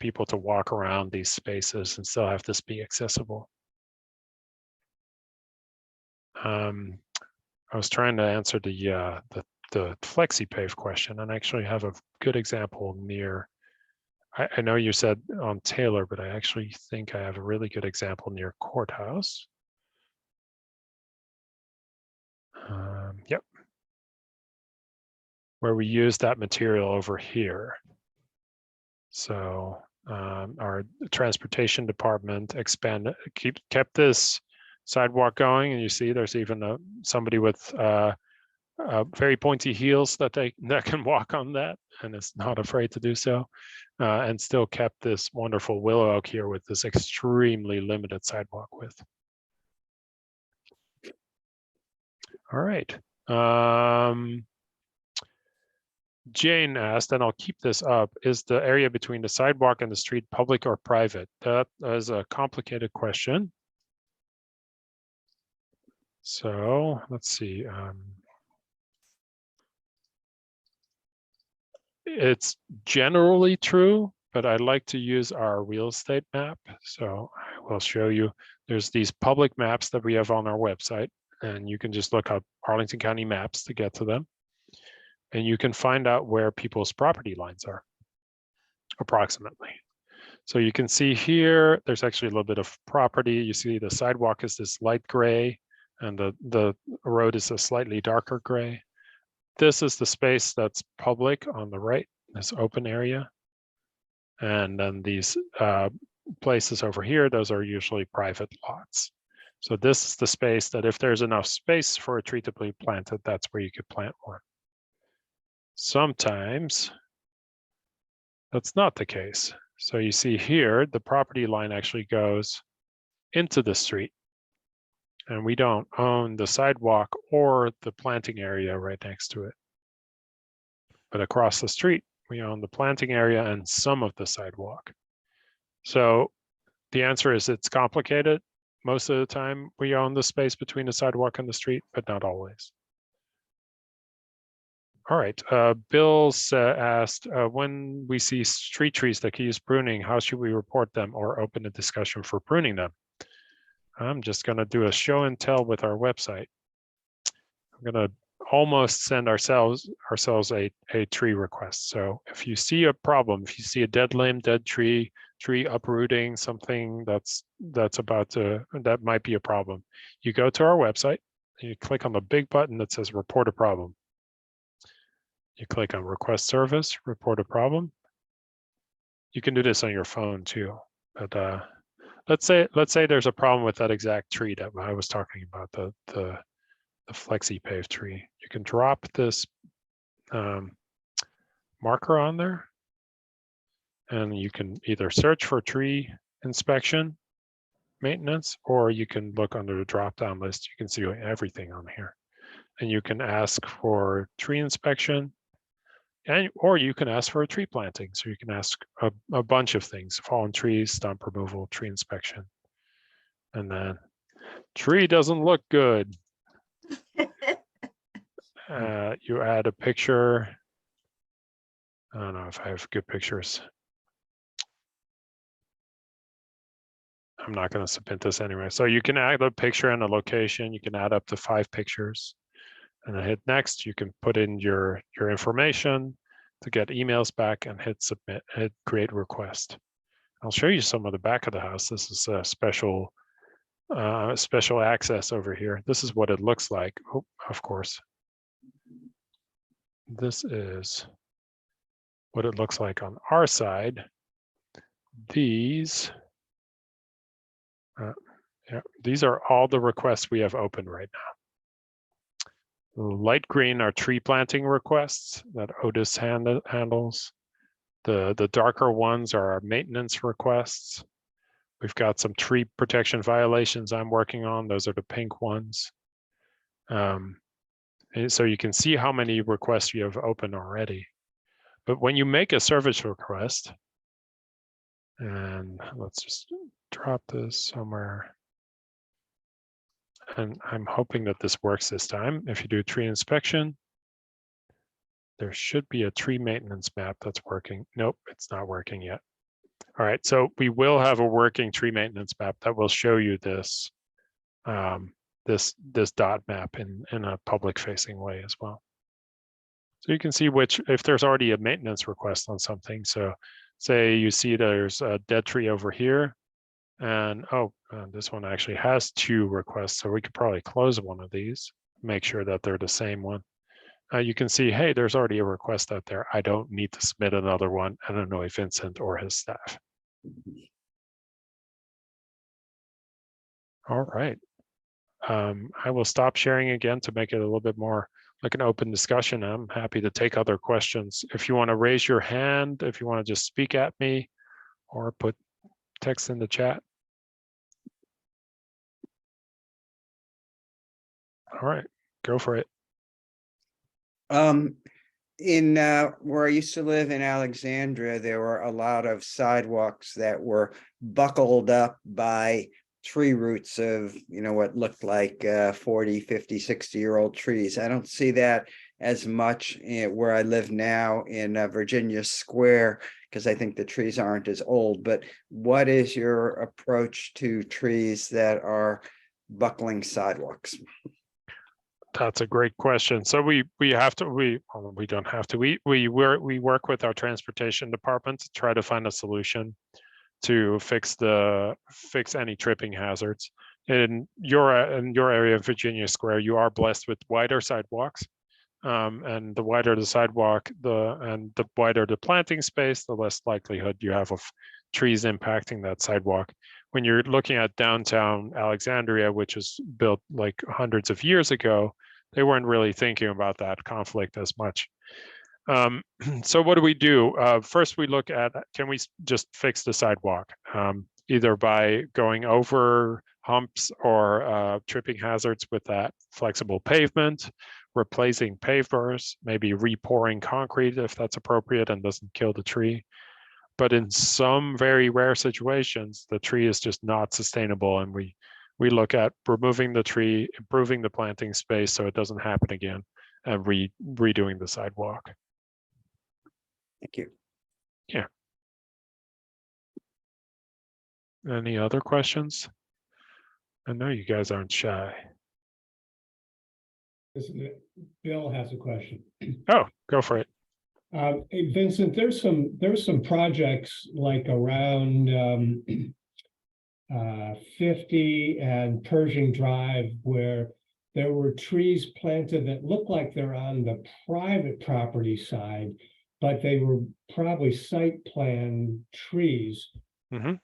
people to walk around these spaces and still have this be accessible. I was trying to answer the FlexiPave question, and I actually have a good example near. I know you said on Taylor, but I actually think I have a really good example near Courthouse. Yep. Where we use that material over here. So our transportation department kept this sidewalk going, and you see there's even somebody with very pointy heels that can walk on that, and is not afraid to do so, and still kept this wonderful willow oak here with this extremely limited sidewalk width. All right. Jane asked, and I'll keep this up, is the area between the sidewalk and the street public or private? That is a complicated question. So let's see. It's generally true, but I like to use our real estate map. So I will show you, there's these public maps that we have on our website, and you can just look up Arlington County maps to get to them. And you can find out where people's property lines are, approximately. So you can see here, there's actually a little bit of property. You see the sidewalk is this light gray, and the road is a slightly darker gray. This is the space that's public on the right, this open area. And then these places over here, those are usually private lots. So this is the space that if there's enough space for a tree to be planted, that's where you could plant one. Sometimes that's not the case. So you see here, the property line actually goes into the street. And we don't own the sidewalk or the planting area right next to it. But across the street, we own the planting area and some of the sidewalk. So the answer is it's complicated. Most of the time, we own the space between the sidewalk and the street, but not always. All right, Bill asked, when we see street trees that can use pruning, how should we report them or open a discussion for pruning them? I'm just gonna do a show and tell with our website. I'm gonna almost send ourselves a tree request. So if you see a problem, if you see a dead limb, dead tree uprooting, something that might be a problem, you go to our website and you click on the big button that says report a problem. You click on request service, report a problem. You can do this on your phone too, but let's say there's a problem with that exact tree that I was talking about, the FlexiPave tree. You can drop this marker on there, and you can either search for tree inspection maintenance, or you can look under the drop-down list. You can see everything on here, and you can ask for tree inspection, or you can ask for a tree planting. So you can ask a bunch of things: fallen trees, stump removal, tree inspection, and then tree doesn't look good. You add a picture. I don't know if I have good pictures. I'm not going to submit this anyway. So you can add a picture and a location. You can add up to 5 pictures, and then hit next. You can put in your information to get emails back, and hit submit, hit create request. I'll show you some of the back of the house. This is a special access over here. This is what it looks like. Oh, of course. This is what it looks like on our side. These are all the requests we have open right now. Light green are tree planting requests that Otis handles. The darker ones are our maintenance requests. We've got some tree protection violations I'm working on. Those are the pink ones. And so you can see how many requests you have open already. But when you make a service request, and let's just drop this somewhere. and I'm hoping that this works this time. If you do tree inspection, there should be a tree maintenance map that's working. Nope, it's not working yet. All right, so we will have a working tree maintenance map that will show you this this dot map in a public facing way as well. So you can see if there's already a maintenance request on something. So say you see there's a dead tree over here, and this one actually has 2 requests. So we could probably close one of these, make sure that they're the same one. You can see, hey, there's already a request out there. I don't need to submit another one and annoy Vincent or his staff. All right. I will stop sharing again to make it a little bit more like an open discussion. I'm happy to take other questions. If you want to raise your hand, if you want to just speak at me or put text in the chat. All right, go for it. In where I used to live in Alexandria, there were a lot of sidewalks that were buckled up by tree roots of, what looked like 40, 50, 60-year-old trees. I don't see that as much where I live now in Virginia Square, because I think the trees aren't as old. But what is your approach to trees that are buckling sidewalks? That's a great question. So we don't have to. We work with our transportation department to try to find a solution to fix any tripping hazards. In your area of Virginia Square, you are blessed with wider sidewalks, and the wider the sidewalk, the wider the planting space, the less likelihood you have of trees impacting that sidewalk. When you're looking at downtown Alexandria, which was built like hundreds of years ago, they weren't really thinking about that conflict as much. So what do? First, we look at, can we just fix the sidewalk? Either by going over humps or tripping hazards with that flexible pavement, replacing pavers, maybe repouring concrete if that's appropriate and doesn't kill the tree. But in some very rare situations, the tree is just not sustainable, and we look at removing the tree, improving the planting space so it doesn't happen again, and redoing the sidewalk. Thank you. Yeah. Any other questions? I know you guys aren't shy. Bill has a question. Oh, go for it. Hey, Vincent, there's some projects like around 50 and Pershing Drive where there were trees planted that look like they're on the private property side, but they were probably site plan trees. Mm-hmm.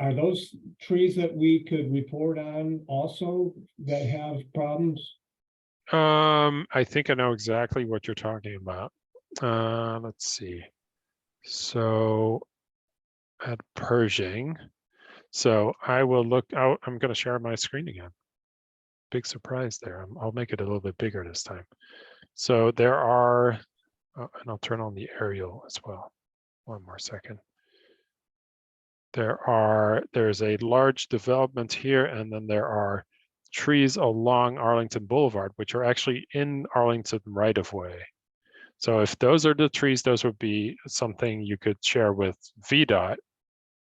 Are those trees that we could report on also that have problems? I think I know exactly what you're talking about. Let's see. So at Pershing, so I will look out. I'm going to share my screen again. Big surprise there. I'll make it a little bit bigger this time. So there are, and I'll turn on the aerial as well. One more second. There's a large development here, and then there are trees along Arlington Boulevard, which are actually in Arlington right of way. So if those are the trees, those would be something you could share with VDOT.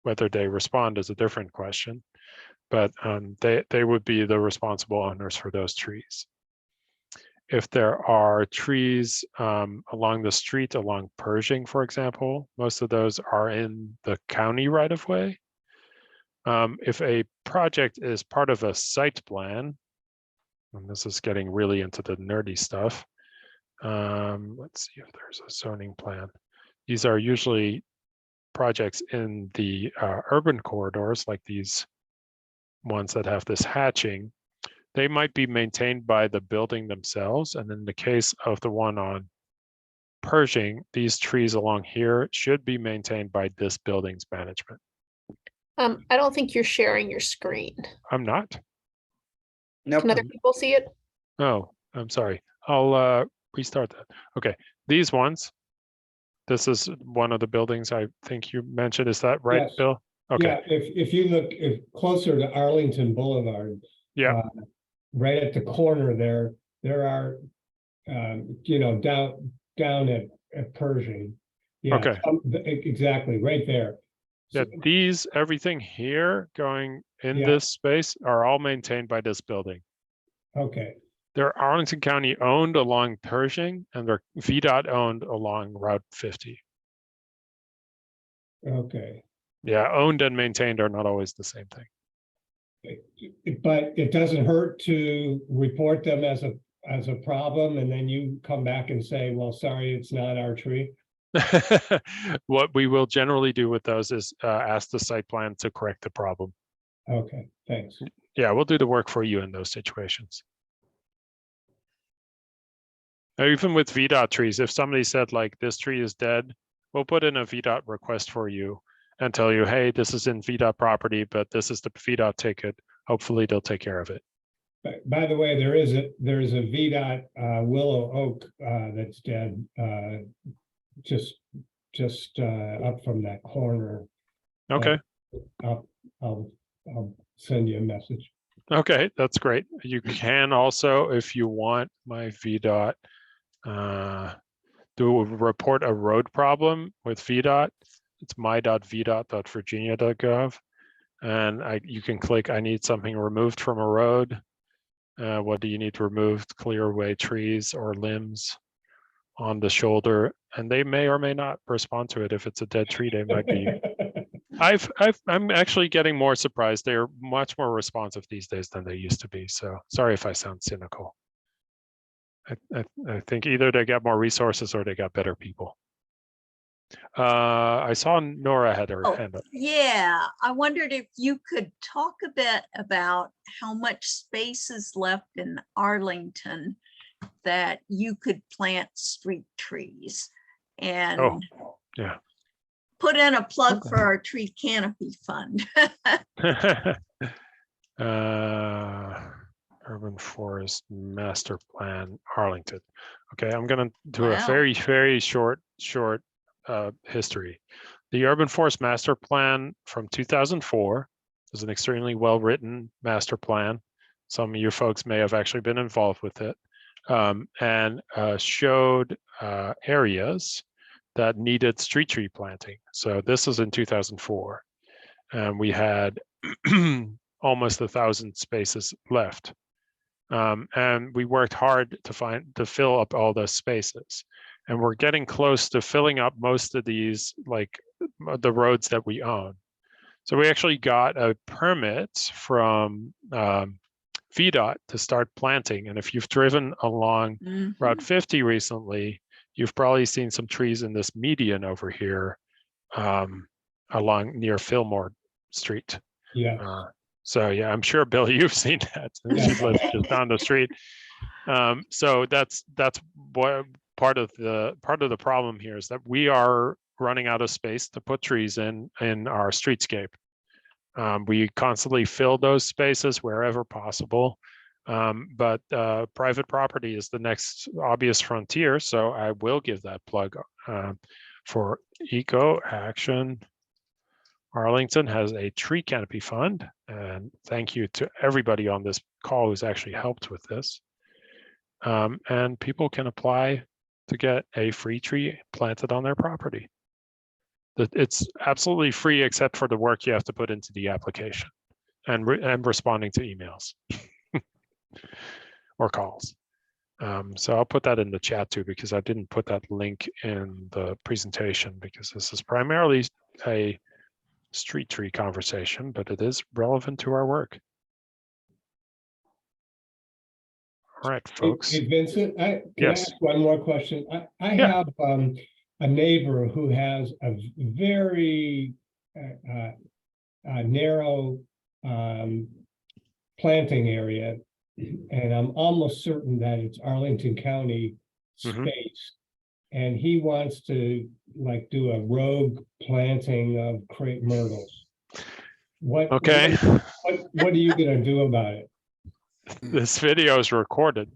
Whether they respond is a different question, but they would be the responsible owners for those trees. If there are trees along the street, along Pershing, for example, most of those are in the county right of way. If a project is part of a site plan, and this is getting really into the nerdy stuff, let's see if there's a zoning plan. These are usually projects in the urban corridors, like these ones that have this hatching. They might be maintained by the building themselves. And in the case of the one on Pershing, these trees along here should be maintained by this building's management. I don't think you're sharing your screen. I'm not. Nope. Can other people see it? Oh, I'm sorry. I'll restart that. Okay, these ones. This is one of the buildings I think you mentioned. Is that right, Yes. Bill? Okay. Yeah, if you look closer to Arlington Boulevard, Yeah. right at the corner there are, you know, down at Pershing. Yeah, Okay. exactly, right there. So- Yeah, everything here going in Yeah. this space are all maintained by this building. Okay, They're Arlington County owned along Pershing, and they're VDOT owned along Route 50. okay. Yeah, owned and maintained are not always the same thing. But it doesn't hurt to report them as a problem, and then you come back and say, well, sorry, it's not our tree. What we will generally do with those is ask the site plan to correct the problem. Okay, thanks. Yeah, we'll do the work for you in those situations. Now, even with VDOT trees, if somebody said like this tree is dead, we'll put in a VDOT request for you and tell you, hey, this is in VDOT property, but this is the VDOT ticket. Hopefully they'll take care of it. By the way, there's a VDOT willow oak that's dead, just up from that corner. Okay. I'll send you a message. Okay, that's great. You can also, if you want my VDOT, report a road problem with VDOT. It's my.vdot.virginia.gov. And you can click, I need something removed from a road. What do you need removed? Clear away trees or limbs on the shoulder. And they may or may not respond to it. If it's a dead tree, they might be. I'm actually getting more surprised. They're much more responsive these days than they used to be. So sorry if I sound cynical. I think either they got more resources or they got better people. I saw Nora had her hand up. Yeah, I wondered if you could talk a bit about how much space is left in Arlington that you could plant street trees and yeah. put in a plug for our tree canopy fund. Urban Forest Master Plan, Arlington. Okay, I'm gonna do a Wow. very, very short history. The Urban Forest Master Plan from 2004 is an extremely well-written master plan. Some of you folks may have actually been involved with it, and showed areas that needed street tree planting. So this was in 2004, and we had almost 1,000 spaces left. And we worked hard to fill up all those spaces. And we're getting close to filling up most of these, like the roads that we own. So we actually got a permit from VDOT to start planting. And if you've driven along Route 50 recently, you've probably seen some trees in this median over here along near Fillmore Street. Yeah. So yeah, I'm sure, Bill, you've seen that. She lives just down the street. So that's what part of the problem here is that we are running out of space to put trees in our streetscape. We constantly fill those spaces wherever possible, but private property is the next obvious frontier. So I will give that plug for Eco Action. Arlington has a tree canopy fund, and thank you to everybody on this call who's actually helped with this. And people can apply to get a free tree planted on their property. It's absolutely free except for the work you have to put into the application and responding to emails or calls. So I'll put that in the chat too, because I didn't put that link in the presentation because this is primarily a street tree conversation, but it is relevant to our work. All right, folks. Hey, Vincent, can Yes. I ask one more question? I have a neighbor who has a very narrow planting area, and I'm almost certain that it's Arlington County space. And he wants to like do a rogue planting of crepe myrtles. What are you gonna do about it? This video is recorded.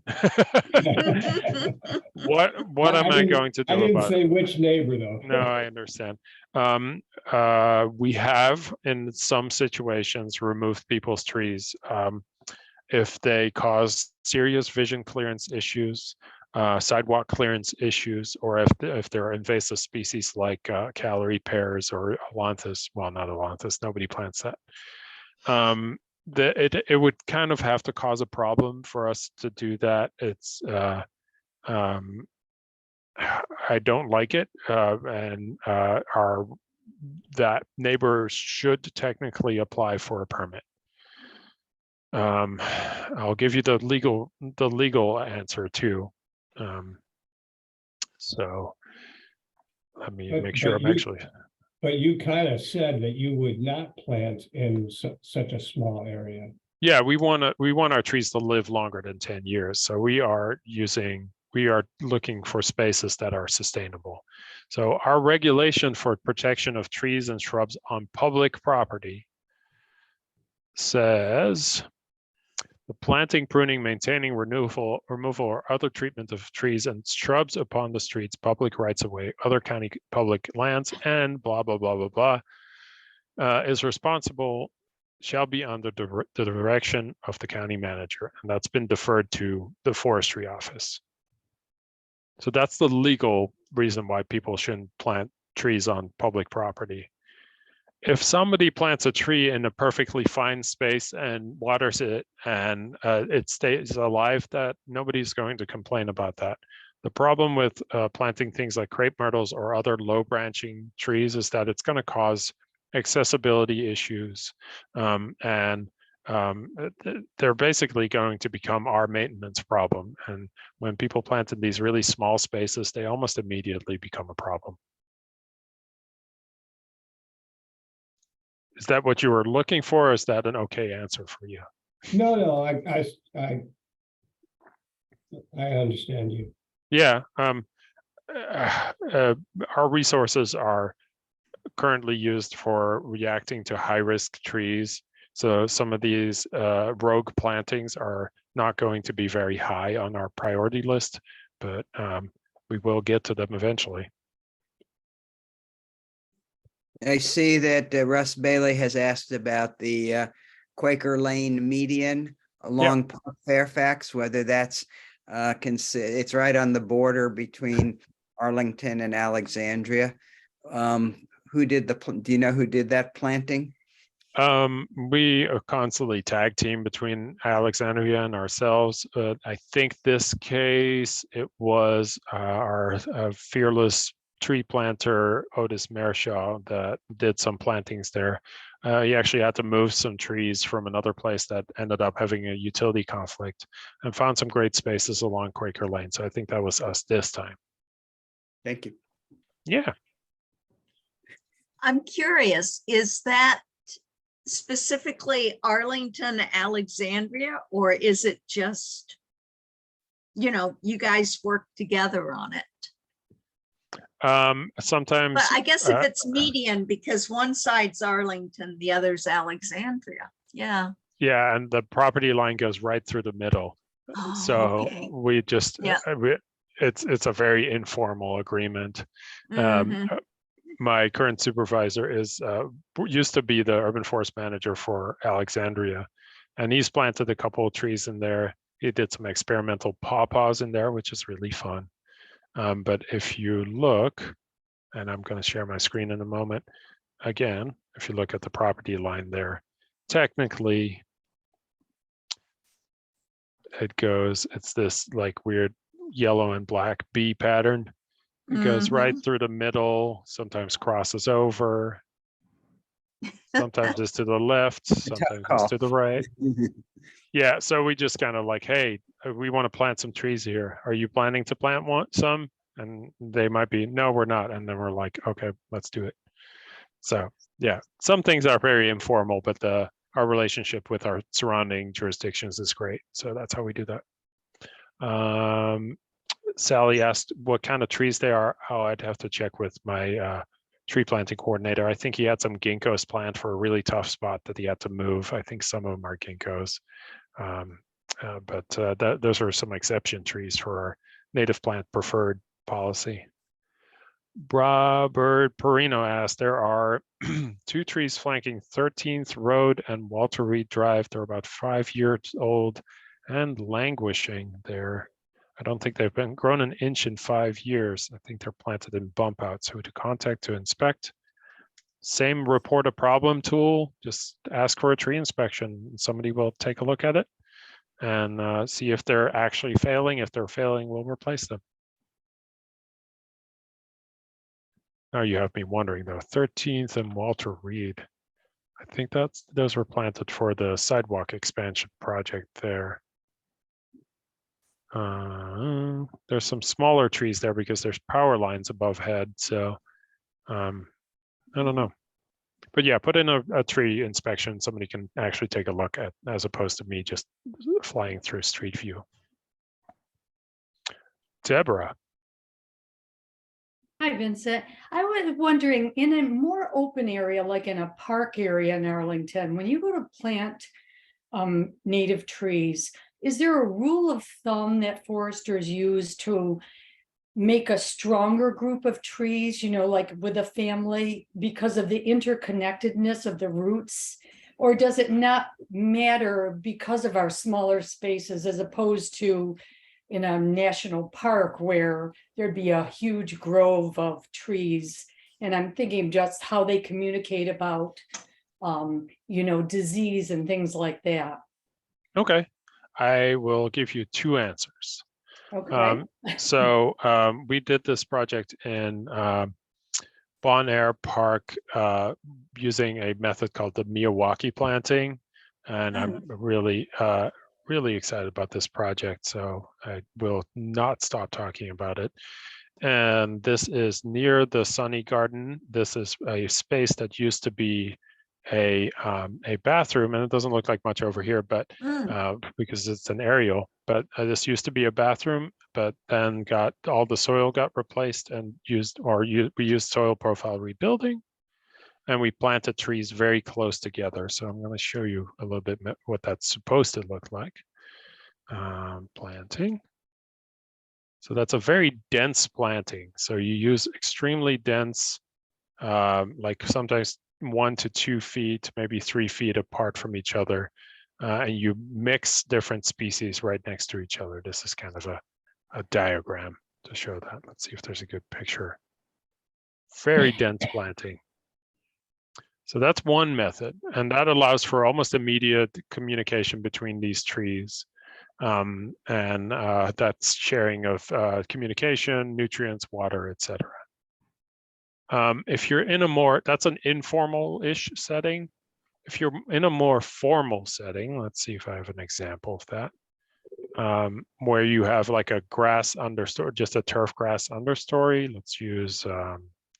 What am I going to do about it? I didn't say which neighbor though. No, I understand. We have in some situations removed people's trees. if they cause serious vision clearance issues, sidewalk clearance issues, or if they're invasive species like calorie pears or Alanthus. Well, not Alanthus, nobody plants that. It would kind of have to cause a problem for us to do that. It's I don't like it, and that neighbors should technically apply for a permit. I'll give you the legal answer too. So let me make sure I'm actually. But you kind of said that you would not plant in such a small area. Yeah, we want our trees to live longer than 10 years. So we are looking for spaces that are sustainable. So our regulation for protection of trees and shrubs on public property says the planting, pruning, maintaining, removal, or other treatment of trees and shrubs upon the streets, public rights of way, other county public lands, and blah, blah, blah, blah, blah, is responsible, shall be under the direction of the county manager. And that's been deferred to the forestry office. So that's the legal reason why people shouldn't plant trees on public property. If somebody plants a tree in a perfectly fine space and waters it and it stays alive, that nobody's going to complain about that. The problem with planting things like crepe myrtles or other low branching trees is that it's going to cause accessibility issues, and they're basically going to become our maintenance problem. And when people plant in these really small spaces, they almost immediately become a problem. Is that what you were looking for? Or is that an okay answer for you? No, I understand you. Yeah, our resources are currently used for reacting to high-risk trees. So some of these rogue plantings are not going to be very high on our priority list, but we will get to them eventually. I see that Russ Bailey has asked about the Quaker Lane median along Park Fairfax, whether that's it's right on the border between Arlington and Alexandria. Who did do you know who did that planting? We constantly tag team between Alexandria and ourselves. I think this case, it was our fearless tree planter, Otis Mershaw, that did some plantings there. He actually had to move some trees from another place that ended up having a utility conflict and found some great spaces along Quaker Lane. So I think that was us this time. Thank you. Yeah. I'm curious, is that specifically Arlington, Alexandria, or is it just, you guys work together on it? Sometimes, but I guess if it's median, because one side's Arlington, the other's Alexandria. Yeah. Yeah, and the property line goes right through the middle. Oh, so okay. we just, it's a very informal agreement. My current supervisor used to be the urban forest manager for Alexandria, and he's planted a couple of trees in there. He did some experimental pawpaws in there, which is really fun. But if you look, and I'm going to share my screen in a moment, again, if you look at the property line there, technically it's this like weird yellow and black B pattern. It goes right through the middle, sometimes crosses over, sometimes it's to the left, sometimes it's to the right. Yeah, so we just kind of like, hey, we want to plant some trees here. Are you planning to plant some? And they might be, no, we're not. And then we're like, okay, let's do it. So yeah, some things are very informal, but our relationship with our surrounding jurisdictions is great. So that's how we do that. Sally asked what kind of trees they are. Oh, I'd have to check with my tree planting coordinator. I think he had some ginkgos planned for a really tough spot that he had to move. I think some of them are ginkgos. But those are some exception trees for our native plant preferred policy. Robert Perino asked, there are 2 trees flanking 13th Road and Walter Reed Drive. They're about 5 years old and languishing there. I don't think they've been grown an inch in 5 years. I think they're planted in bump outs. Who to contact to inspect? Same report a problem tool. Just ask for a tree inspection. Somebody will take a look at it and see if they're actually failing. If they're failing, we'll replace them. Now you have me wondering though, 13th and Walter Reed. I think those were planted for the sidewalk expansion project there. There's some smaller trees there because there's power lines above head. So I don't know. But yeah, put in a tree inspection. Somebody can actually take a look at, as opposed to me just flying through Street View. Deborah. Hi, Vincent. I was wondering, in a more open area, like in a park area in Arlington, when you go to plant native trees, is there a rule of thumb that foresters use to make a stronger group of trees, you know, like with a family, because of the interconnectedness of the roots? Or does it not matter because of our smaller spaces, as opposed to in a national park where there'd be a huge grove of trees? And I'm thinking just how they communicate about, you know, disease and things like that. Okay, I will give you 2 answers. Okay. We did this project in Bon Air Park using a method called the Miyawaki planting, and I'm really excited about this project, so I will not stop talking about it. And this is near the Sunny Garden. This is a space that used to be a bathroom, and it doesn't look like much over here, but because it's an aerial. But this used to be a bathroom, but then all the soil got replaced and we used soil profile rebuilding, and we planted trees very close together. So I'm going to show you a little bit what that's supposed to look like. Planting. So that's a very dense planting. So you use extremely dense, like sometimes 1 to 2 feet, maybe 3 feet apart from each other, and you mix different species right next to each other. This is kind of a diagram to show that. Let's see if there's a good picture. Very dense planting. So that's one method, and that allows for almost immediate communication between these trees. And that's sharing of communication, nutrients, water, etc. If you're in that's an informal-ish setting. If you're in a more formal setting, let's see if I have an example of that, where you have like a grass understory, just a turf grass understory. Let's use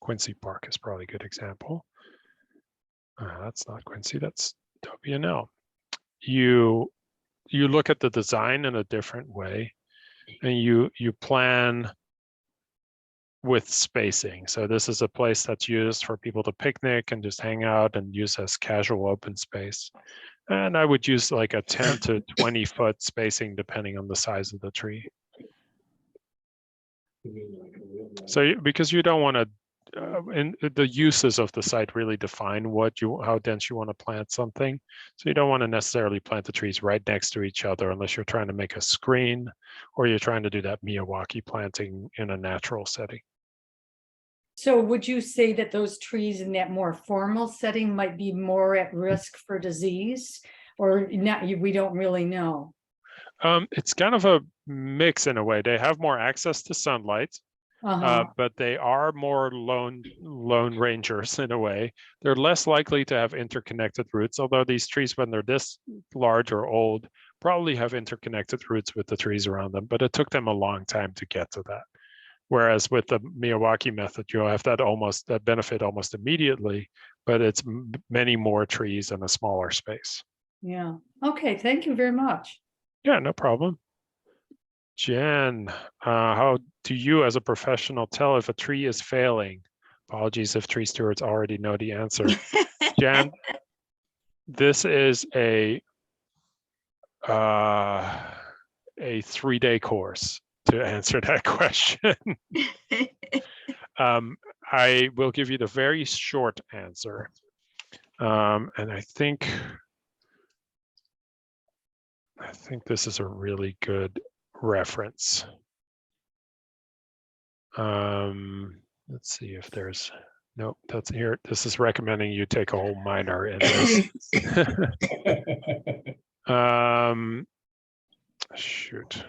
Quincy Park is probably a good example. That's not Quincy, that's WNL. You look at the design in a different way, and you plan with spacing. So this is a place that's used for people to picnic and just hang out and use as casual open space. And I would use like a 10 to 20 foot spacing depending on the size of the tree. So because you don't want to, the uses of the site really define how dense you want to plant something. So you don't want to necessarily plant the trees right next to each other unless you're trying to make a screen, or you're trying to do that Miyawaki planting in a natural setting. So would you say that those trees in that more formal setting might be more at risk for disease, or not? We don't really know. It's kind of a mix in a way. They have more access to sunlight. But they are more lone rangers in a way. They're less likely to have interconnected roots, although these trees, when they're this large or old, probably have interconnected roots with the trees around them, but it took them a long time to get to that. Whereas with the Miyawaki method, you'll have that benefit almost immediately, but it's many more trees in a smaller space. Yeah. Okay. Thank you very much. Yeah, no problem. Jen, how do you as a professional tell if a tree is failing? Apologies if tree stewards already know the answer. Jen, this is a 3-day course to answer that question. I will give you the very short answer. And I think this is a really good reference. Let's see if there's, nope, that's here. This is recommending you take a whole minor in this. Shoot,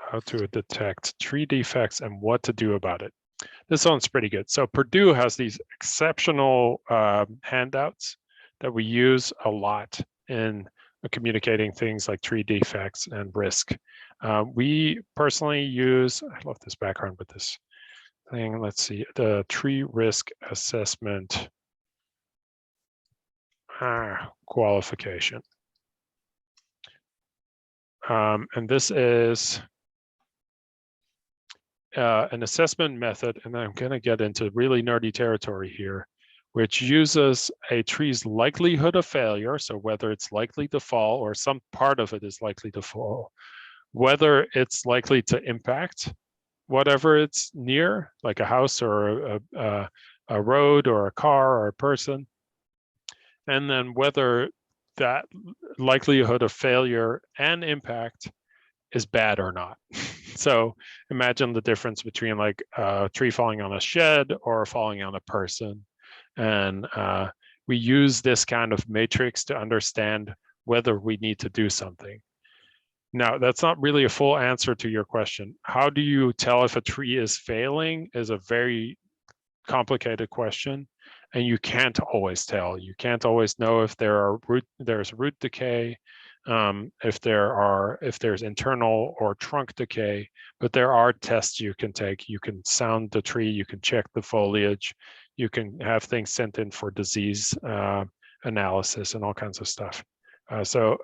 how to detect tree defects and what to do about it. This sounds pretty good. So Purdue has these exceptional handouts that we use a lot in communicating things like tree defects and risk. We personally use, I love this background with this thing. Let's see, the tree risk assessment qualification. And this is an assessment method, and I'm going to get into really nerdy territory here, which uses a tree's likelihood of failure, so whether it's likely to fall or some part of it is likely to fall, whether it's likely to impact whatever it's near, like a house or a road or a car or a person, and then whether that likelihood of failure and impact is bad or not. So imagine the difference between like a tree falling on a shed or falling on a person. And we use this kind of matrix to understand whether we need to do something. Now, that's not really a full answer to your question. How do you tell if a tree is failing is a very complicated question. And you can't always tell. You can't always know if there's root decay, if there's internal or trunk decay, but there are tests you can take. You can sound the tree, you can check the foliage, you can have things sent in for disease analysis and all kinds of stuff. So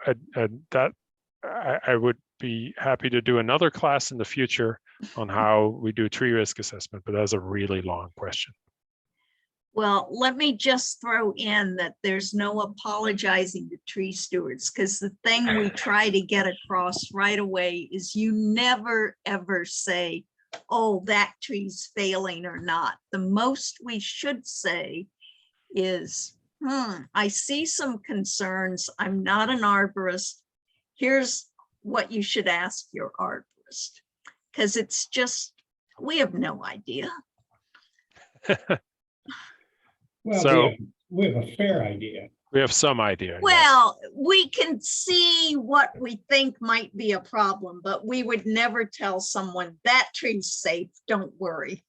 I would be happy to do another class in the future on how we do tree risk assessment, but that's a really long question. Well, let me just throw in that there's no apologizing to tree stewards, because the thing we try to get across right away is you never, ever say, oh, that tree's failing or not. The most we should say is, I see some concerns. I'm not an arborist. Here's what you should ask your arborist, because it's just, we have no idea. Well, So we have a fair idea. we have some idea. Well, we can see what we think might be a problem, but we would never tell someone that tree's safe, don't worry.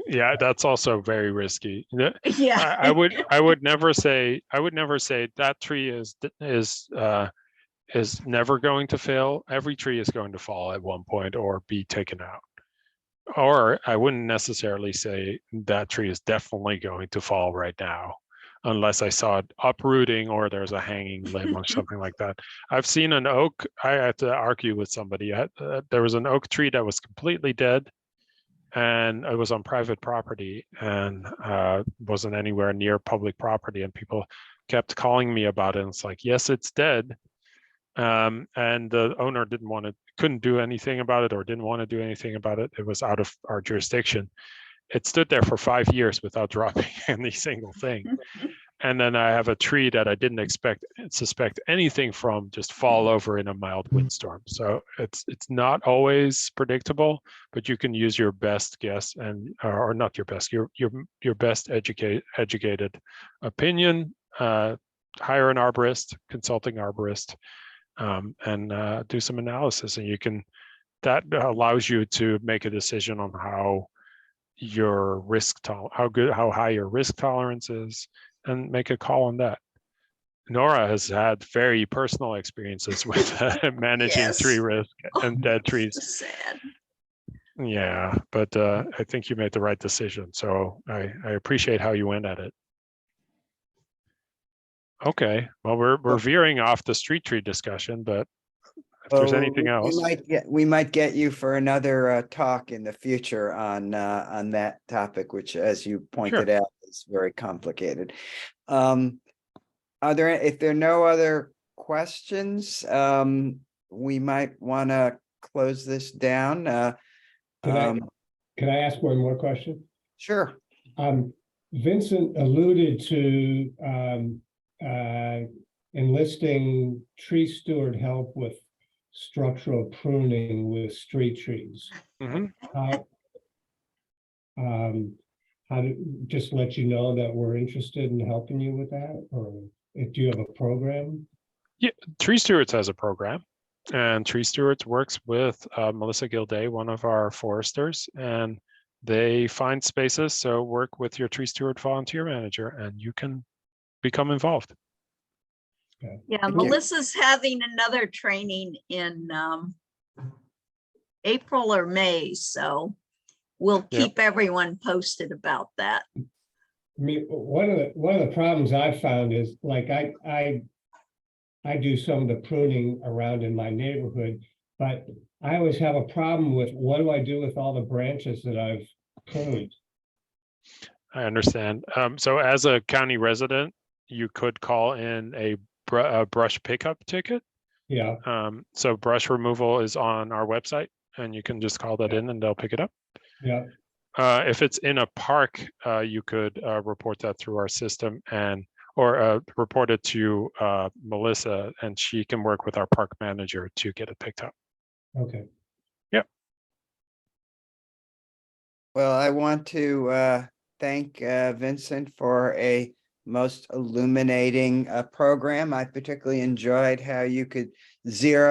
Yeah, that's also very risky. Yeah. I would never say that tree is never going to fail. Every tree is going to fall at one point or be taken out. Or I wouldn't necessarily say that tree is definitely going to fall right now, unless I saw it uprooting or there's a hanging limb or something like that. I've seen an oak. I had to argue with somebody. There was an oak tree that was completely dead, and it was on private property and wasn't anywhere near public property. And people kept calling me about it. And it's like, yes, it's dead. And the owner couldn't do anything about it or didn't want to do anything about it. It was out of our jurisdiction. It stood there for 5 years without dropping any single thing. And then I have a tree that I didn't suspect anything from just fall over in a mild windstorm. So it's not always predictable, but you can use your best guess or not your best, your best educated opinion, hire an arborist, consulting arborist, and do some analysis, and that allows you to make a decision on how your how high your risk tolerance is, and make a call on that. Nora has had very personal experiences with managing tree risk and dead trees. Sad. Yeah, but I think you made the right decision. So I appreciate how you went at it. Okay, well, we're veering off the street tree discussion, but if there's anything else, we might get you for another talk in the future on that topic, which, as you pointed out, is very complicated. If there are no other questions, we might want to close this down. Can I ask one more question? Sure. Vincent alluded to enlisting tree steward help with structural pruning with street trees. Mhm. How to just let you know that we're interested in helping you with that, or if you have a program? Tree Stewards has a program, and Tree Stewards works with Melissa Gilday, one of our foresters, and they find spaces. So work with your Tree Steward volunteer manager, and you can become involved. Yeah, Thank you. Melissa's having another training in April or May, so we'll Yep. keep everyone posted about that. I mean, one of the problems I've found is, like, I do some of the pruning around in my neighborhood, but I always have a problem with, what do I do with all the branches that I've pruned? I understand. So as a county resident, you could call in a brush pickup ticket. Yeah, So brush removal is on our website, and you can just call that in and they'll pick it up. yeah, If it's in a park, you could report that through our system or report it to Melissa, and she can work with our park manager to get it picked up. okay. Well, I want to thank Vincent for a most illuminating program. I particularly enjoyed how you could zero